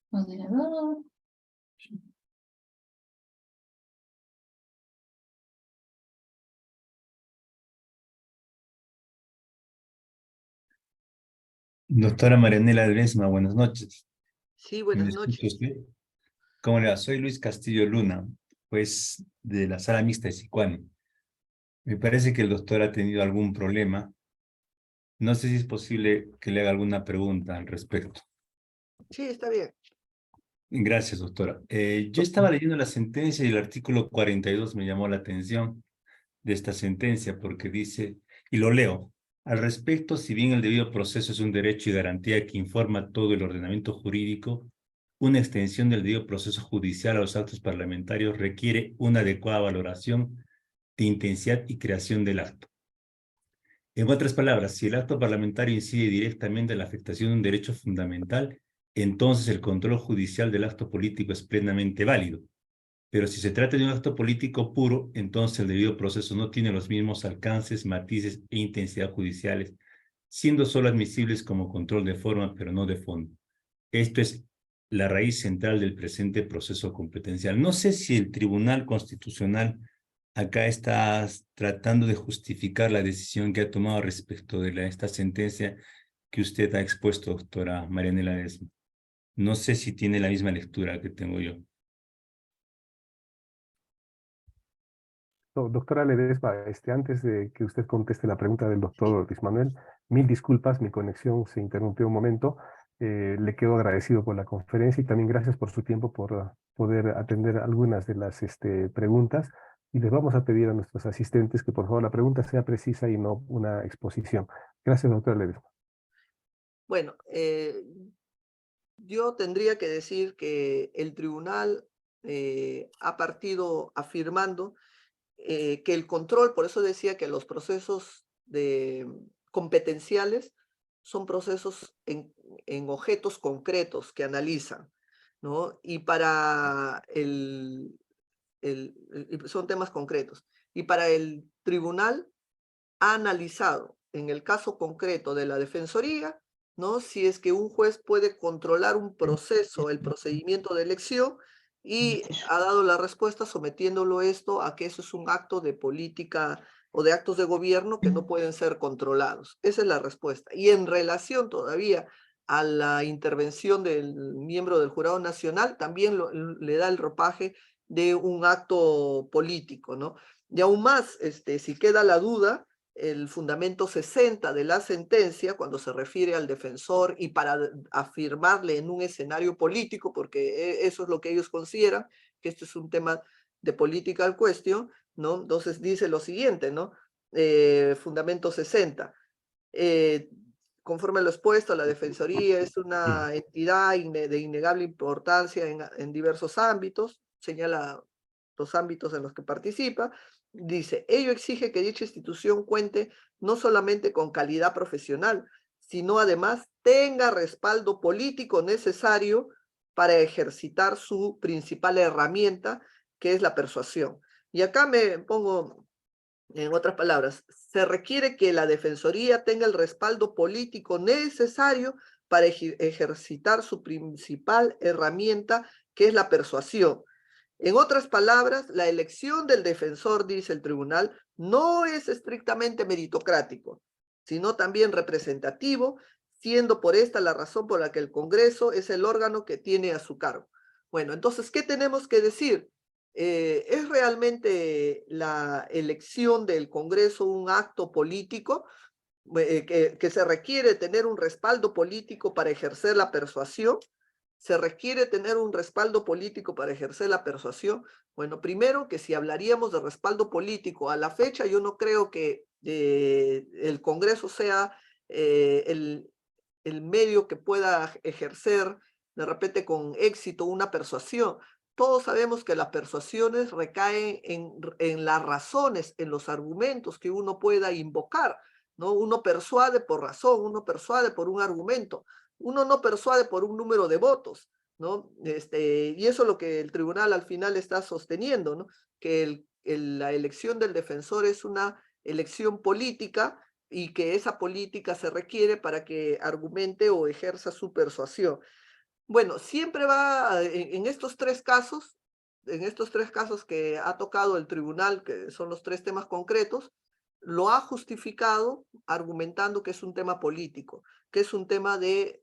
Moderador. Doctora Marianela Ledesma, buenas noches. Sí, ¿Me buenas escucha noches. usted? ¿Cómo le va? Soy Luis Castillo Luna, pues de la Sala Mixta de Sicuani. Me parece que el doctor ha tenido algún problema. No sé si es posible que le haga alguna pregunta al respecto. Sí, está bien. Gracias, doctora. Yo estaba leyendo la sentencia y el artículo 42 me llamó la atención de esta sentencia porque dice, y lo leo, al respecto, si bien el debido proceso es un derecho y garantía que informa todo el ordenamiento jurídico, una extensión del debido proceso judicial a los actos parlamentarios requiere una adecuada valoración de intensidad y creación del acto. En otras palabras, si el acto parlamentario incide directamente en la afectación de un derecho fundamental, entonces el control judicial del acto político es plenamente válido. Pero si se trata de un acto político puro, entonces el debido proceso no tiene los mismos alcances, matices e intensidad judiciales, siendo solo admisibles como control de forma, pero no de fondo. Esto es la raíz central del presente proceso competencial. No sé si el Tribunal Constitucional acá está tratando de justificar la decisión que ha tomado respecto de esta sentencia que usted ha expuesto, doctora Marianela Ledesma. No sé si tiene la misma lectura que tengo yo. Doctora Ledesma, antes de que usted conteste la pregunta del doctor Luis Manuel, mil disculpas, mi conexión se interrumpió un momento. Le quedo agradecido por la conferencia y también gracias por su tiempo por poder atender algunas de las preguntas. Y les vamos a pedir a nuestros asistentes que por favor la pregunta sea precisa y no una exposición. Gracias, doctora Ledesma. Bueno, yo tendría que decir que el tribunal ha partido afirmando que el control, por eso decía que los procesos competenciales son procesos en objetos concretos que analizan, ¿no? Y para son temas concretos. Y para el tribunal ha analizado en el caso concreto de la Defensoría, ¿no? Si es que un juez puede controlar un proceso, el procedimiento de elección, y ha dado la respuesta sometiéndolo esto a que eso es un acto de política o de actos de gobierno que no pueden ser controlados. Esa es la respuesta. Y en relación todavía a la intervención del miembro del Jurado Nacional, también le da el ropaje de un acto político, ¿no? Y aún más, si queda la duda, el fundamento 60 de la sentencia, cuando se refiere al defensor y para afirmarle en un escenario político, porque eso es lo que ellos consideran, que esto es un tema de political question, ¿no? Entonces dice lo siguiente, ¿no? Fundamento 60. Conforme a lo expuesto, la Defensoría es una entidad de innegable importancia en diversos ámbitos, señala los ámbitos en los que participa. Dice, ello exige que dicha institución cuente no solamente con calidad profesional, sino además tenga respaldo político necesario para ejercitar su principal herramienta, que es la persuasión. Y acá me pongo, en otras palabras, se requiere que la Defensoría tenga el respaldo político necesario para ejercitar su principal herramienta, que es la persuasión. En otras palabras, la elección del defensor, dice el tribunal, no es estrictamente meritocrático, sino también representativo, siendo por esta la razón por la que el Congreso es el órgano que tiene a su cargo. Bueno, entonces, ¿qué tenemos que decir? ¿Es realmente la elección del Congreso un acto político que se requiere tener un respaldo político para ejercer la persuasión? ¿Se requiere tener un respaldo político para ejercer la persuasión? Bueno, primero que si hablaríamos de respaldo político a la fecha, yo no creo que el Congreso sea el medio que pueda ejercer de repente con éxito una persuasión. Todos sabemos que las persuasiones recaen en las razones, en los argumentos que uno pueda invocar, ¿no? Uno persuade por razón, uno persuade por un argumento, uno no persuade por un número de votos, ¿no? Y eso es lo que el tribunal al final está sosteniendo, ¿no? Que la elección del defensor es una elección política y que esa política se requiere para que argumente o ejerza su persuasión. Bueno, siempre va en estos tres casos que ha tocado el tribunal, que son los tres temas concretos, lo ha justificado argumentando que es un tema político, que es un tema de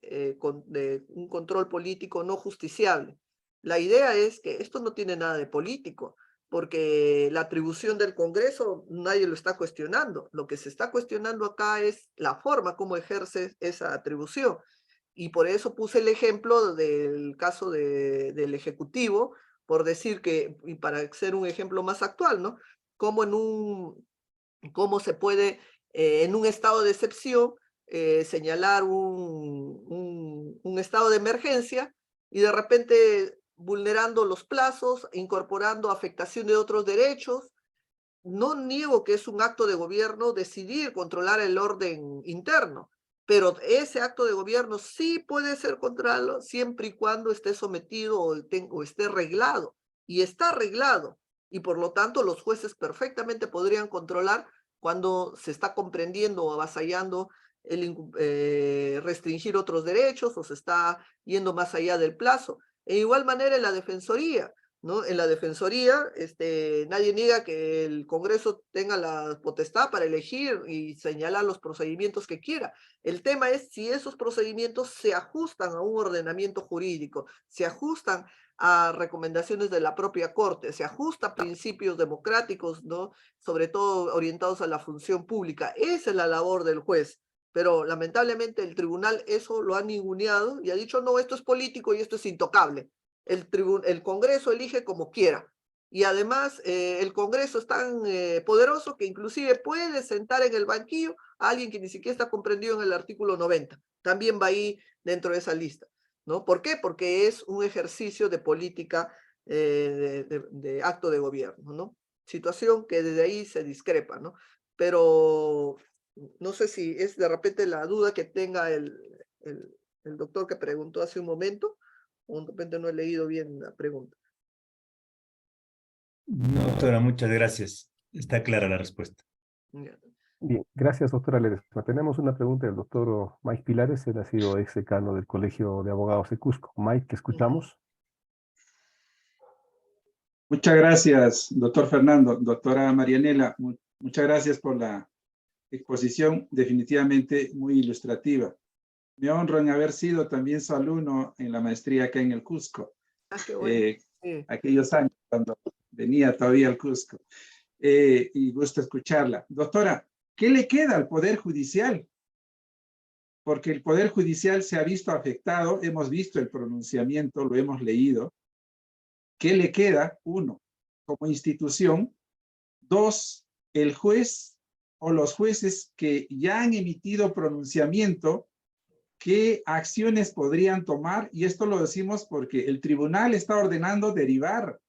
un control político no justiciable. La idea es que esto no tiene nada de político, porque la atribución del Congreso nadie lo está cuestionando. Lo que se está cuestionando acá es la forma como ejerce esa atribución. Y por eso puse el ejemplo del caso del Ejecutivo, por decir que, y para ser un ejemplo más actual, ¿no? Cómo se puede, en un estado de excepción, señalar un estado de emergencia y de repente vulnerando los plazos, incorporando afectación de otros derechos. No niego que es un acto de gobierno decidir controlar el orden interno, pero ese acto de gobierno sí puede ser controlado siempre y cuando esté sometido o esté reglado, y está reglado, y por lo tanto los jueces perfectamente podrían controlar cuando se está comprendiendo o avasallando restringir otros derechos o se está yendo más allá del plazo. De igual manera en la Defensoría, ¿no? En la Defensoría, nadie niega que el Congreso tenga la potestad para elegir y señalar los procedimientos que quiera. El tema es si esos procedimientos se ajustan a un ordenamiento jurídico, se ajustan a recomendaciones de la propia Corte, se ajustan a principios democráticos, ¿no? Sobre todo orientados a la función pública. Esa es la labor del juez. Pero lamentablemente el tribunal eso lo ha ninguneado y ha dicho, no, esto es político y esto es intocable. El Congreso elige como quiera. Y además el Congreso es tan poderoso que inclusive puede sentar en el banquillo a alguien que ni siquiera está comprendido en el artículo 90. También va ahí dentro de esa lista, ¿no? ¿Por qué? Porque es un ejercicio de política de acto de gobierno, ¿no? Situación que desde ahí se discrepa, ¿no? Pero no sé si es de repente la duda que tenga el doctor que preguntó hace un momento, o de repente no he leído bien la pregunta. No, doctora, muchas gracias. Está clara la respuesta. Ya. Bien, gracias, doctora Ledesma. Tenemos una pregunta del doctor Mike Pilares, él ha sido ex decano del Colegio de Abogados de Cusco. Mike, ¿te escuchamos? Muchas gracias, doctor Fernando. Doctora Marianela, muchas gracias por la exposición, definitivamente muy ilustrativa. Me honro en haber sido también su alumno en la maestría acá en el Cusco. Qué bueno. Sí. Aquellos años cuando venía todavía al Cusco. Y gusto escucharla. Doctora, ¿qué le queda al Poder Judicial? Porque el Poder Judicial se ha visto afectado, hemos visto el pronunciamiento, lo hemos leído. ¿Qué le queda? Uno, como institución. Dos, el juez o los jueces que ya han emitido pronunciamiento, ¿qué acciones podrían tomar? Y esto lo decimos porque el tribunal está ordenando derivar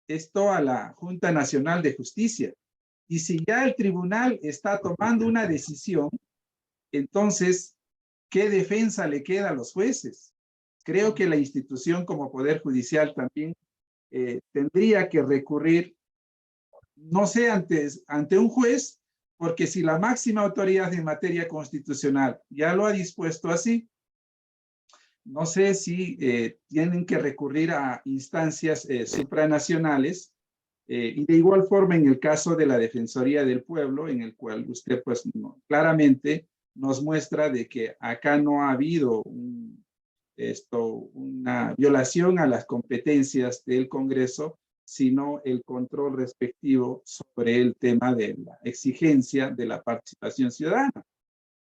esto a la Junta Nacional de Justicia. Y si ya el tribunal está tomando una decisión, entonces, ¿qué defensa le queda a los jueces? Creo que la institución como Poder Judicial también tendría que recurrir, no sé, ante un juez, porque si la máxima autoridad en materia constitucional ya lo ha dispuesto así, no sé si tienen que recurrir a instancias supranacionales, y de igual forma en el caso de la Defensoría del Pueblo, en el cual usted pues claramente nos muestra de que acá no ha habido una violación a las competencias del Congreso, sino el control respectivo sobre el tema de la exigencia de la participación ciudadana.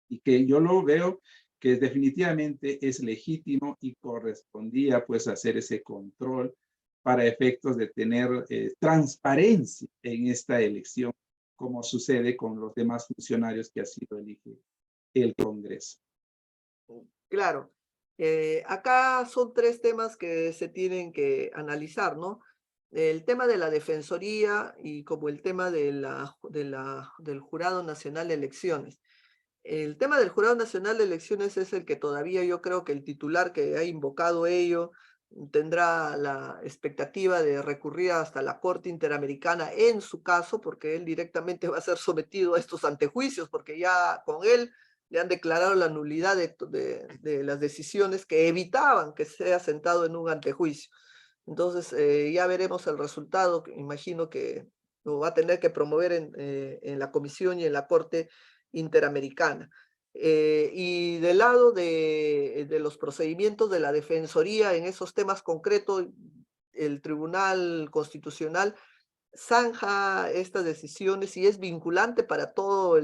Y que yo lo veo que definitivamente es legítimo y correspondía pues hacer ese control para efectos de tener transparencia en esta elección, como sucede con los demás funcionarios que ha sido elegido el Congreso. Claro. Acá son tres temas que se tienen que analizar, ¿no? El tema de la Defensoría y como el tema del Jurado Nacional de Elecciones. El tema del Jurado Nacional de Elecciones es el que todavía yo creo que el titular que ha invocado ello tendrá la expectativa de recurrir hasta la Corte Interamericana en su caso, porque él directamente va a ser sometido a estos antejuicios, porque ya con él le han declarado la nulidad de las decisiones que evitaban que sea sentado en un antejuicio. Entonces ya veremos el resultado, que imagino que lo va a tener que promover en la Comisión y en la Corte Interamericana. Y del lado de los procedimientos de la Defensoría en esos temas concretos, el Tribunal Constitucional zanja estas decisiones y es vinculante para todos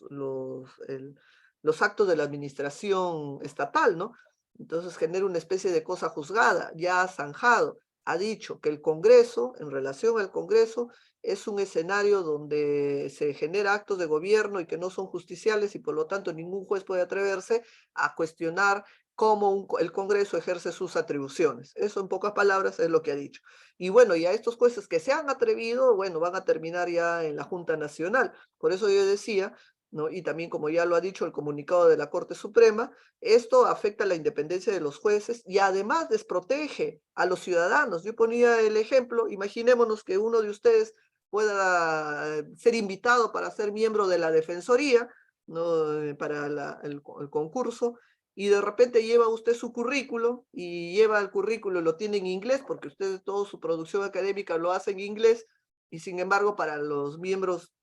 los actos de la administración estatal, ¿no? Entonces genera una especie de cosa juzgada, ya zanjado. Ha dicho que el Congreso, en relación al Congreso, es un escenario donde se genera actos de gobierno y que no son justiciales y por lo tanto ningún juez puede atreverse a cuestionar cómo el Congreso ejerce sus atribuciones. Eso en pocas palabras es lo que ha dicho. Y bueno, y a estos jueces que se han atrevido, bueno, van a terminar ya en la Junta Nacional. Por eso yo decía, ¿no? Y también como ya lo ha dicho el comunicado de la Corte Suprema, esto afecta la independencia de los jueces y además desprotege a los ciudadanos. Yo ponía el ejemplo, imaginémonos que uno de ustedes pueda ser invitado para ser miembro de la Defensoría, ¿no? Para el concurso, y de repente lleva usted su currículo y lleva el currículo, lo tiene en inglés, porque usted toda su producción académica lo hace en inglés, y sin embargo para los miembros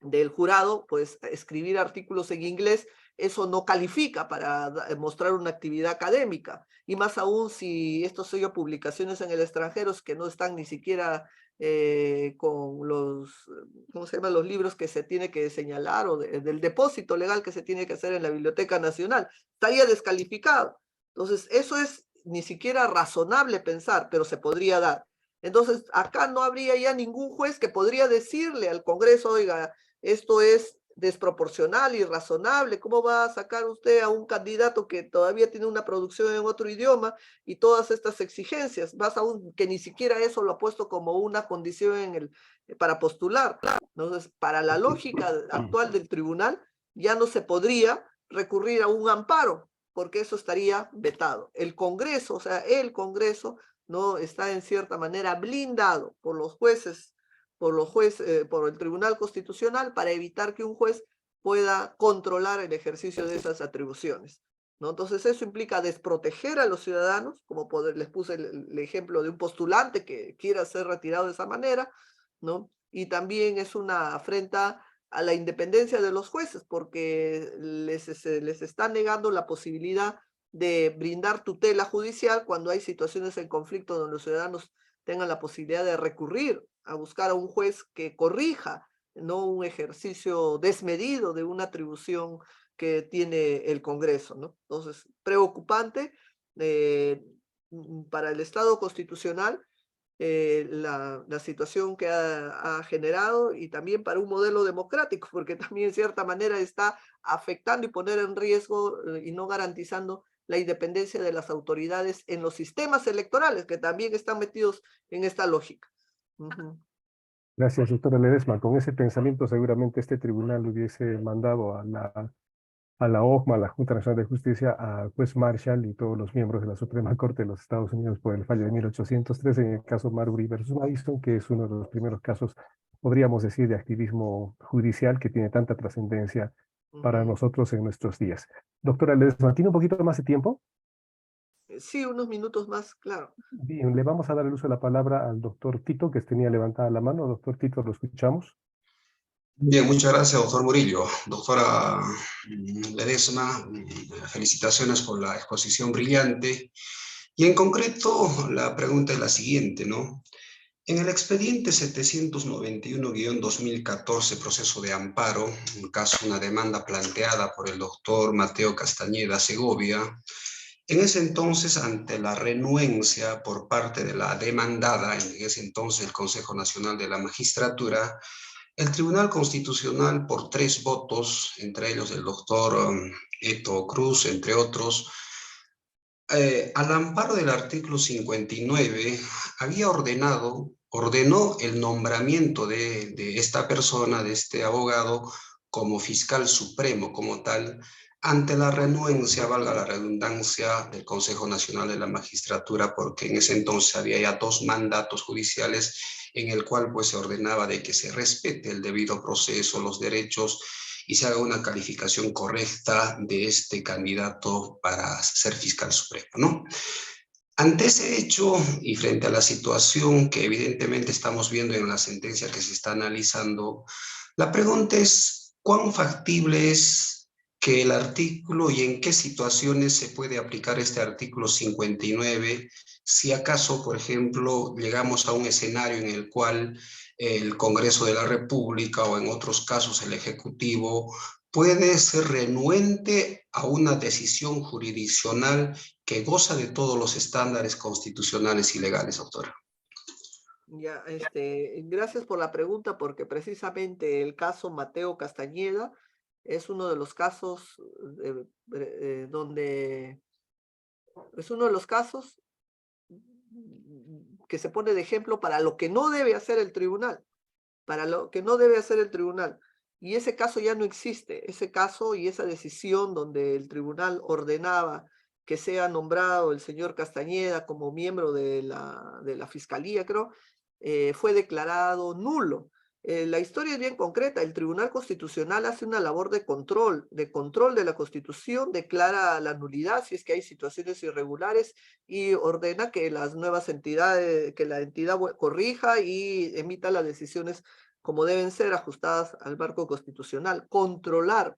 del jurado, pues escribir artículos en inglés, eso no califica para mostrar una actividad académica, y más aún si estos son publicaciones en el extranjero que no están ni siquiera con los, ¿cómo se llama? Los libros que se tiene que señalar o del depósito legal que se tiene que hacer en la Biblioteca Nacional, estaría descalificado. Entonces, eso es ni siquiera razonable pensar, pero se podría dar. Entonces, acá no habría ya ningún juez que podría decirle al Congreso, oiga, esto es desproporcional, irrazonable, ¿cómo va a sacar usted a un candidato que todavía tiene una producción en otro idioma y todas estas exigencias? Más aún que ni siquiera eso lo ha puesto como una condición para postular. Entonces, para la lógica actual del tribunal, ya no se podría recurrir a un amparo, porque eso estaría vetado. El Congreso, o sea, el Congreso, no está en cierta manera blindado por los jueces, por el Tribunal Constitucional, para evitar que un juez pueda controlar el ejercicio de esas atribuciones, ¿no? Entonces eso implica desproteger a los ciudadanos, como les puse el ejemplo de un postulante que quiera ser retirado de esa manera, ¿no? Y también es una afrenta a la independencia de los jueces, porque les está negando la posibilidad de brindar tutela judicial cuando hay situaciones en conflicto donde los ciudadanos tengan la posibilidad de recurrir a buscar a un juez que corrija no un ejercicio desmedido de una atribución que tiene el Congreso, ¿no? Entonces, preocupante para el Estado constitucional la situación que ha generado y también para un modelo democrático, porque también en cierta manera está afectando y poner en riesgo y no garantizando la independencia de las autoridades en los sistemas electorales, que también están metidos en esta lógica. Gracias, doctora Ledesma. Con ese pensamiento seguramente este tribunal hubiese mandado a la OJMA, a la Junta Nacional de Justicia, al juez Marshall y todos los miembros de la Suprema Corte de los Estados Unidos por el fallo de 1813 en el caso Marbury versus Madison, que es uno de los primeros casos, podríamos decir, de activismo judicial que tiene tanta trascendencia para nosotros en nuestros días. Doctora Ledesma, ¿tiene un poquito más de tiempo? Sí, unos minutos más, claro. Bien, le vamos a dar el uso de la palabra al doctor Tito, que tenía levantada la mano. Doctor Tito, lo escuchamos. Bien, muchas gracias, doctor Murillo. Doctora Ledesma, felicitaciones por la exposición brillante. Y en concreto, la pregunta es la siguiente, ¿no? En el expediente 791-2014, proceso de amparo, en caso una demanda planteada por el doctor Mateo Castañeda Segovia, en ese entonces, ante la renuencia por parte de la demandada, en ese entonces el Consejo Nacional de la Magistratura, el Tribunal Constitucional, por 3 votos, entre ellos el doctor Eto Cruz, entre otros, al amparo del artículo 59, había ordenó el nombramiento de esta persona, de este abogado, como fiscal supremo, como tal, ante la renuencia, valga la redundancia, del Consejo Nacional de la Magistratura, porque en ese entonces había ya 2 mandatos judiciales en el cual pues se ordenaba de que se respete el debido proceso, los derechos, y se haga una calificación correcta de este candidato para ser fiscal supremo, ¿no? Ante ese hecho y frente a la situación que evidentemente estamos viendo en la sentencia que se está analizando, la pregunta es, ¿cuán factible es que el artículo y en qué situaciones se puede aplicar este artículo 59, si acaso, por ejemplo, llegamos a un escenario en el cual el Congreso de la República o en otros casos el Ejecutivo puede ser renuente a una decisión jurisdiccional que goza de todos los estándares constitucionales y legales, doctora? Ya, gracias por la pregunta, porque precisamente el caso Mateo Castañeda es uno de los casos donde es uno de los casos que se pone de ejemplo para lo que no debe hacer el tribunal, para lo que no debe hacer el tribunal. Y ese caso ya no existe, ese caso y esa decisión donde el tribunal ordenaba que sea nombrado el señor Castañeda como miembro de la fiscalía, creo, fue declarado nulo. La historia es bien concreta. El Tribunal Constitucional hace una labor de control de la Constitución, declara la nulidad si es que hay situaciones irregulares y ordena que las nuevas entidades, que la entidad corrija y emita las decisiones como deben ser, ajustadas al marco constitucional. Controlar.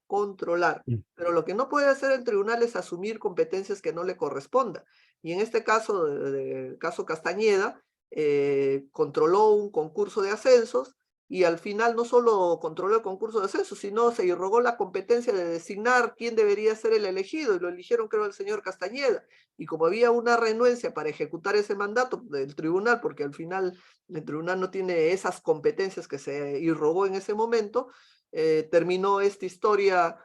Pero lo que no puede hacer el tribunal es asumir competencias que no le correspondan. Y en este caso, del caso Castañeda, controló un concurso de ascensos y al final no solo controló el concurso de ascensos, sino se irrogó la competencia de designar quién debería ser el elegido, y lo eligieron, creo, el señor Castañeda. Y como había una renuencia para ejecutar ese mandato del tribunal, porque al final el tribunal no tiene esas competencias que se irrogó en ese momento, terminó esta historia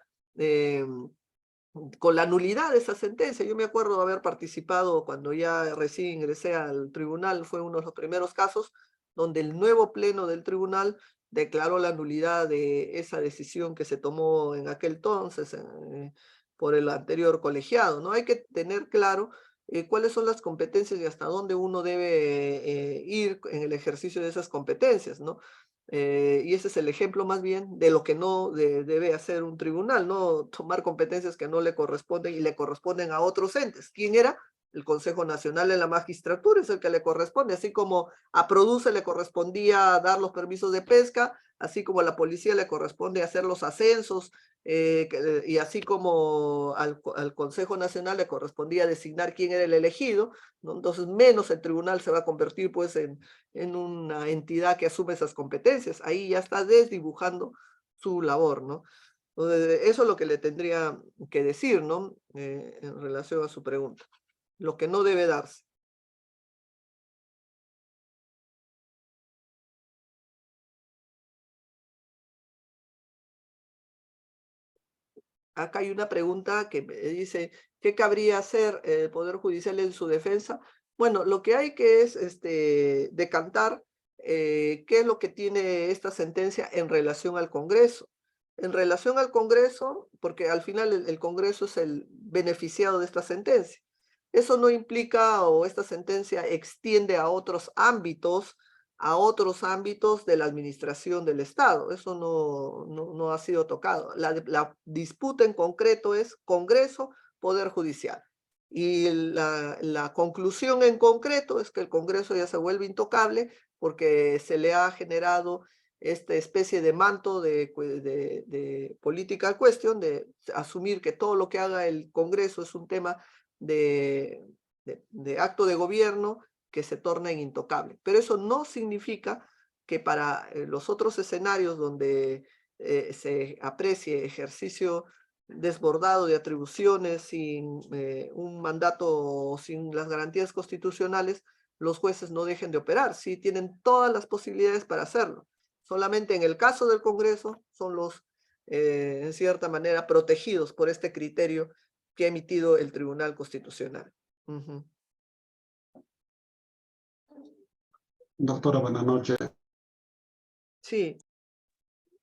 con la nulidad de esa sentencia. Yo me acuerdo de haber participado cuando ya recién ingresé al tribunal, fue uno de los primeros casos donde el nuevo pleno del tribunal declaró la nulidad de esa decisión que se tomó en aquel entonces por el anterior colegiado, ¿no? Hay que tener claro cuáles son las competencias y hasta dónde uno debe ir en el ejercicio de esas competencias, ¿no? Y ese es el ejemplo más bien de lo que no debe hacer un tribunal, no tomar competencias que no le corresponden y le corresponden a otros entes. ¿Quién era? El Consejo Nacional de la Magistratura es el que le corresponde, así como a Produce le correspondía dar los permisos de pesca, así como a la policía le corresponde hacer los ascensos, y así como al Consejo Nacional le correspondía designar quién era el elegido, ¿no? Entonces menos el tribunal se va a convertir pues en una entidad que asume esas competencias. Ahí ya está desdibujando su labor, ¿no? Entonces, eso es lo que le tendría que decir, ¿no? En relación a su pregunta. Lo que no debe darse. Acá hay una pregunta que me dice, ¿qué cabría hacer el Poder Judicial en su defensa? Bueno, lo que hay que es decantar qué es lo que tiene esta sentencia en relación al Congreso. En relación al Congreso, porque al final el Congreso es el beneficiado de esta sentencia. Eso no implica, o esta sentencia extiende a otros ámbitos de la administración del Estado. Eso no ha sido tocado. La disputa en concreto es Congreso, Poder Judicial. Y la conclusión en concreto es que el Congreso ya se vuelve intocable porque se le ha generado esta especie de manto de political question, de asumir que todo lo que haga el Congreso es un tema de acto de gobierno que se torna intocable. Pero eso no significa que para los otros escenarios donde se aprecie ejercicio desbordado de atribuciones sin un mandato, sin las garantías constitucionales, los jueces no dejen de operar. Sí tienen todas las posibilidades para hacerlo. Solamente en el caso del Congreso son los, en cierta manera, protegidos por este criterio que ha emitido el Tribunal Constitucional. Doctora, buenas noches. Sí.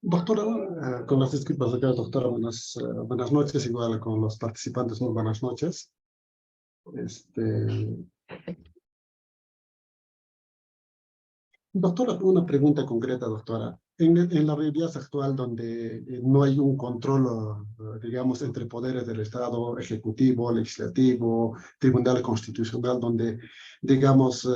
Doctora, con las disculpas acá, doctora, buenas noches, igual con los participantes, muy buenas noches. Doctora, una pregunta concreta, doctora. En la realidad actual, donde no hay un control, digamos, entre poderes del Estado, ejecutivo, legislativo, tribunal constitucional, donde, digamos,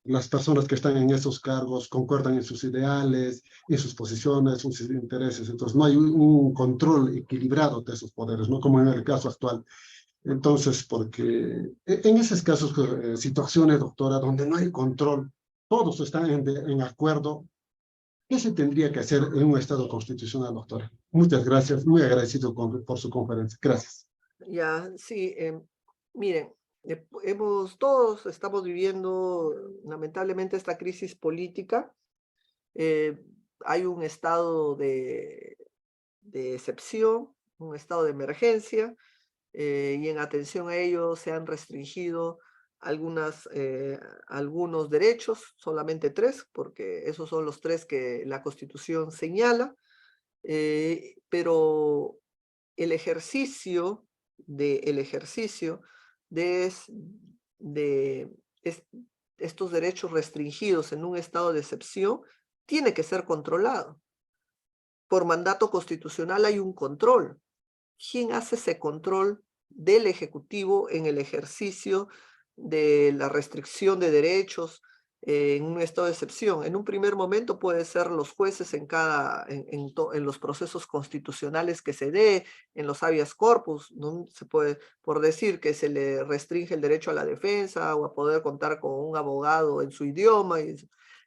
las personas que están en esos cargos concuerdan en sus ideales, en sus posiciones, en sus intereses. Entonces, no hay un control equilibrado de esos poderes, ¿no? Como en el caso actual. Entonces, porque en esos casos, situaciones, doctora, donde no hay control, todos están en acuerdo, ¿qué se tendría que hacer en un Estado constitucional, doctora? Muchas gracias, muy agradecido por su conferencia. Gracias. Ya, sí, miren, todos estamos viviendo lamentablemente esta crisis política. Hay un estado de excepción, un estado de emergencia, y en atención a ello se han restringido algunos derechos, solamente 3, porque esos son los 3 que la Constitución señala, pero el ejercicio de estos derechos restringidos en un estado de excepción tiene que ser controlado. Por mandato constitucional hay un control. ¿Quién hace ese control del Ejecutivo en el ejercicio de la restricción de derechos en un estado de excepción? En un primer momento puede ser los jueces en los procesos constitucionales que se dé, en los habeas corpus, ¿no? Se puede, por decir que se le restringe el derecho a la defensa o a poder contar con un abogado en su idioma,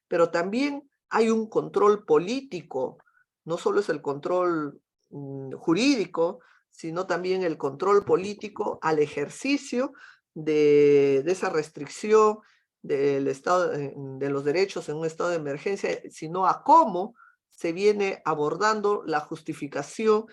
pero también hay un control político, no solo es el control jurídico, sino también el control político al ejercicio de esa restricción del estado, de los derechos en un estado de emergencia, sino a cómo se viene abordando la justificación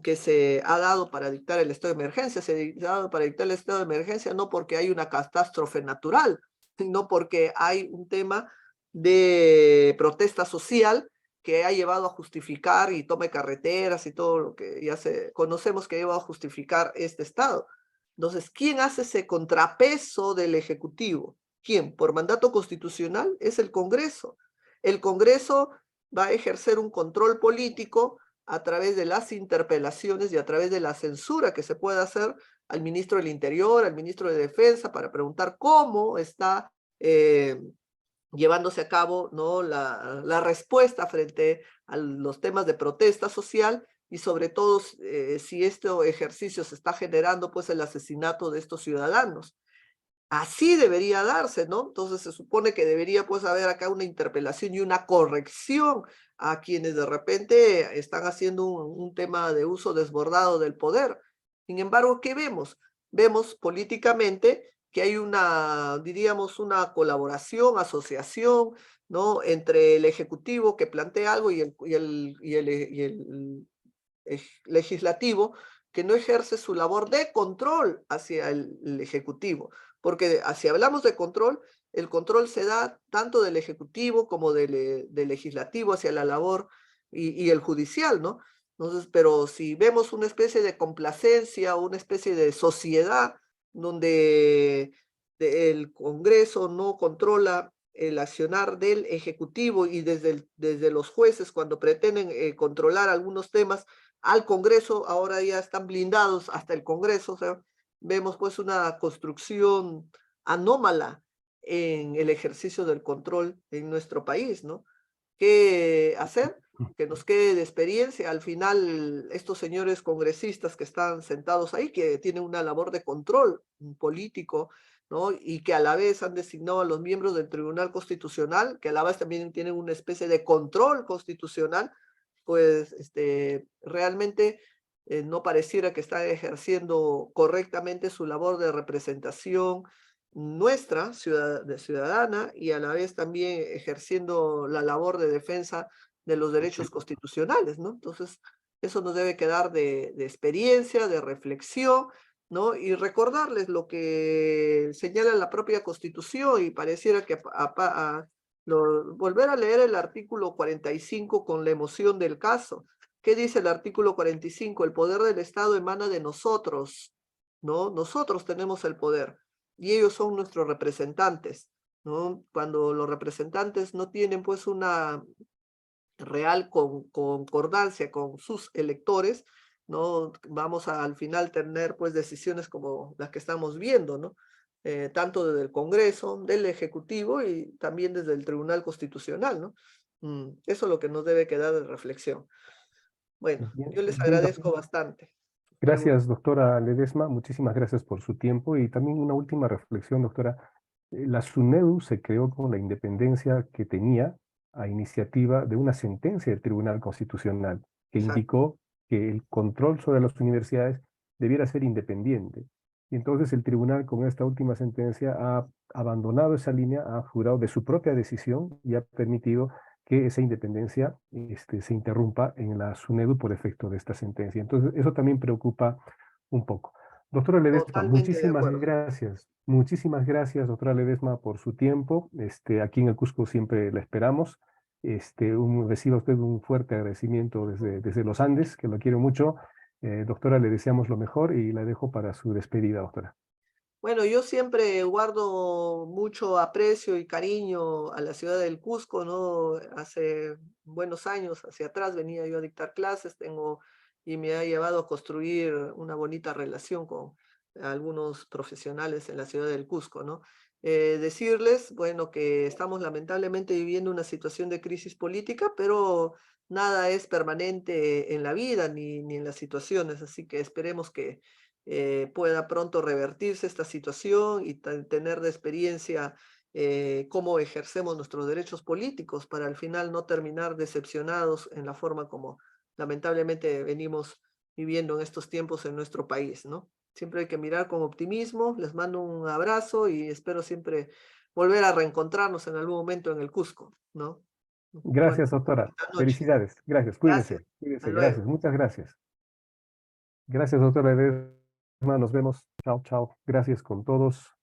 que se ha dado para dictar el estado de emergencia. Se ha dado para dictar el estado de emergencia no porque hay una catástrofe natural, sino porque hay un tema de protesta social que ha llevado a justificar y tome carreteras y todo lo que ya conocemos que ha llevado a justificar este estado. Entonces, ¿quién hace ese contrapeso del Ejecutivo? ¿Quién? Por mandato constitucional es el Congreso. El Congreso va a ejercer un control político a través de las interpelaciones y a través de la censura que se pueda hacer al ministro del Interior, al ministro de Defensa, para preguntar cómo está llevándose a cabo, ¿no?, la respuesta frente a los temas de protesta social y sobre todo si este ejercicio se está generando pues el asesinato de estos ciudadanos. Así debería darse, ¿no? Entonces se supone que debería pues haber acá una interpelación y una corrección a quienes de repente están haciendo un tema de uso desbordado del poder. Sin embargo, ¿qué vemos? Vemos políticamente que hay una, diríamos, una colaboración, asociación, ¿no?, entre el Ejecutivo que plantea algo y el legislativo que no ejerce su labor de control hacia el Ejecutivo. Porque si hablamos de control, el control se da tanto del Ejecutivo como del Legislativo hacia la labor y el judicial, ¿no? Entonces, pero si vemos una especie de complacencia, una especie de sociedad donde el Congreso no controla el accionar del Ejecutivo y desde los jueces cuando pretenden controlar algunos temas al Congreso, ahora ya están blindados hasta el Congreso, o sea, vemos pues una construcción anómala en el ejercicio del control en nuestro país, ¿no? ¿Qué hacer? Que nos quede de experiencia. Al final, estos señores congresistas que están sentados ahí, que tienen una labor de control político, ¿no?, y que a la vez han designado a los miembros del Tribunal Constitucional, que a la vez también tienen una especie de control constitucional, pues realmente no pareciera que está ejerciendo correctamente su labor de representación nuestra, ciudadana, y a la vez también ejerciendo la labor de defensa de los derechos constitucionales, ¿no? Entonces, eso nos debe quedar de experiencia, de reflexión, ¿no? Y recordarles lo que señala la propia Constitución y pareciera que volver a leer el artículo 45 con la emoción del caso. ¿Qué dice el artículo 45? El poder del Estado emana de nosotros, ¿no? Nosotros tenemos el poder y ellos son nuestros representantes, ¿no? Cuando los representantes no tienen pues una real concordancia con sus electores, ¿no? Vamos a al final tener pues decisiones como las que estamos viendo, ¿no? Tanto desde el Congreso, del Ejecutivo y también desde el Tribunal Constitucional, ¿no? Eso es lo que nos debe quedar de reflexión. Bueno, Bien, yo les bien, agradezco bastante. gracias, doctora Ledesma. Muchísimas gracias por su tiempo. Y también una última reflexión, doctora. La SUNEDU se creó con la independencia que tenía a iniciativa de una sentencia del Tribunal Constitucional que Exacto. indicó que el control sobre las universidades debiera ser independiente. Y entonces el tribunal con esta última sentencia ha abandonado esa línea, ha jurado de su propia decisión y ha permitido que esa independencia se interrumpa en la SUNEDU por efecto de esta sentencia. Entonces eso también preocupa un poco. Doctora Ledesma, Totalmente de acuerdo. muchísimas gracias, doctora Ledesma, por su tiempo. Aquí en el Cusco siempre la esperamos. Reciba usted un fuerte agradecimiento desde los Andes, que lo quiero mucho. Doctora, le deseamos lo mejor y la dejo para su despedida, doctora. Bueno, yo siempre guardo mucho aprecio y cariño a la ciudad del Cusco, ¿no? Hace buenos años hacia atrás venía yo a dictar clases, y me ha llevado a construir una bonita relación con algunos profesionales en la ciudad del Cusco, ¿no? Decirles, bueno, que estamos lamentablemente viviendo una situación de crisis política, pero nada es permanente en la vida ni en las situaciones, así que esperemos que pueda pronto revertirse esta situación y tener de experiencia cómo ejercemos nuestros derechos políticos para al final no terminar decepcionados en la forma como lamentablemente venimos viviendo en estos tiempos en nuestro país, ¿no? Siempre hay que mirar con optimismo. Les mando un abrazo y espero siempre volver a reencontrarnos en algún momento en el Cusco, ¿no? Bueno, Gracias, doctora. buenas noches. Felicidades. Gracias. Gracias. Cuídense. Hasta Gracias. luego. Muchas gracias. Gracias, doctora Ledesma. Nos vemos. Chao, chao. Gracias con todos.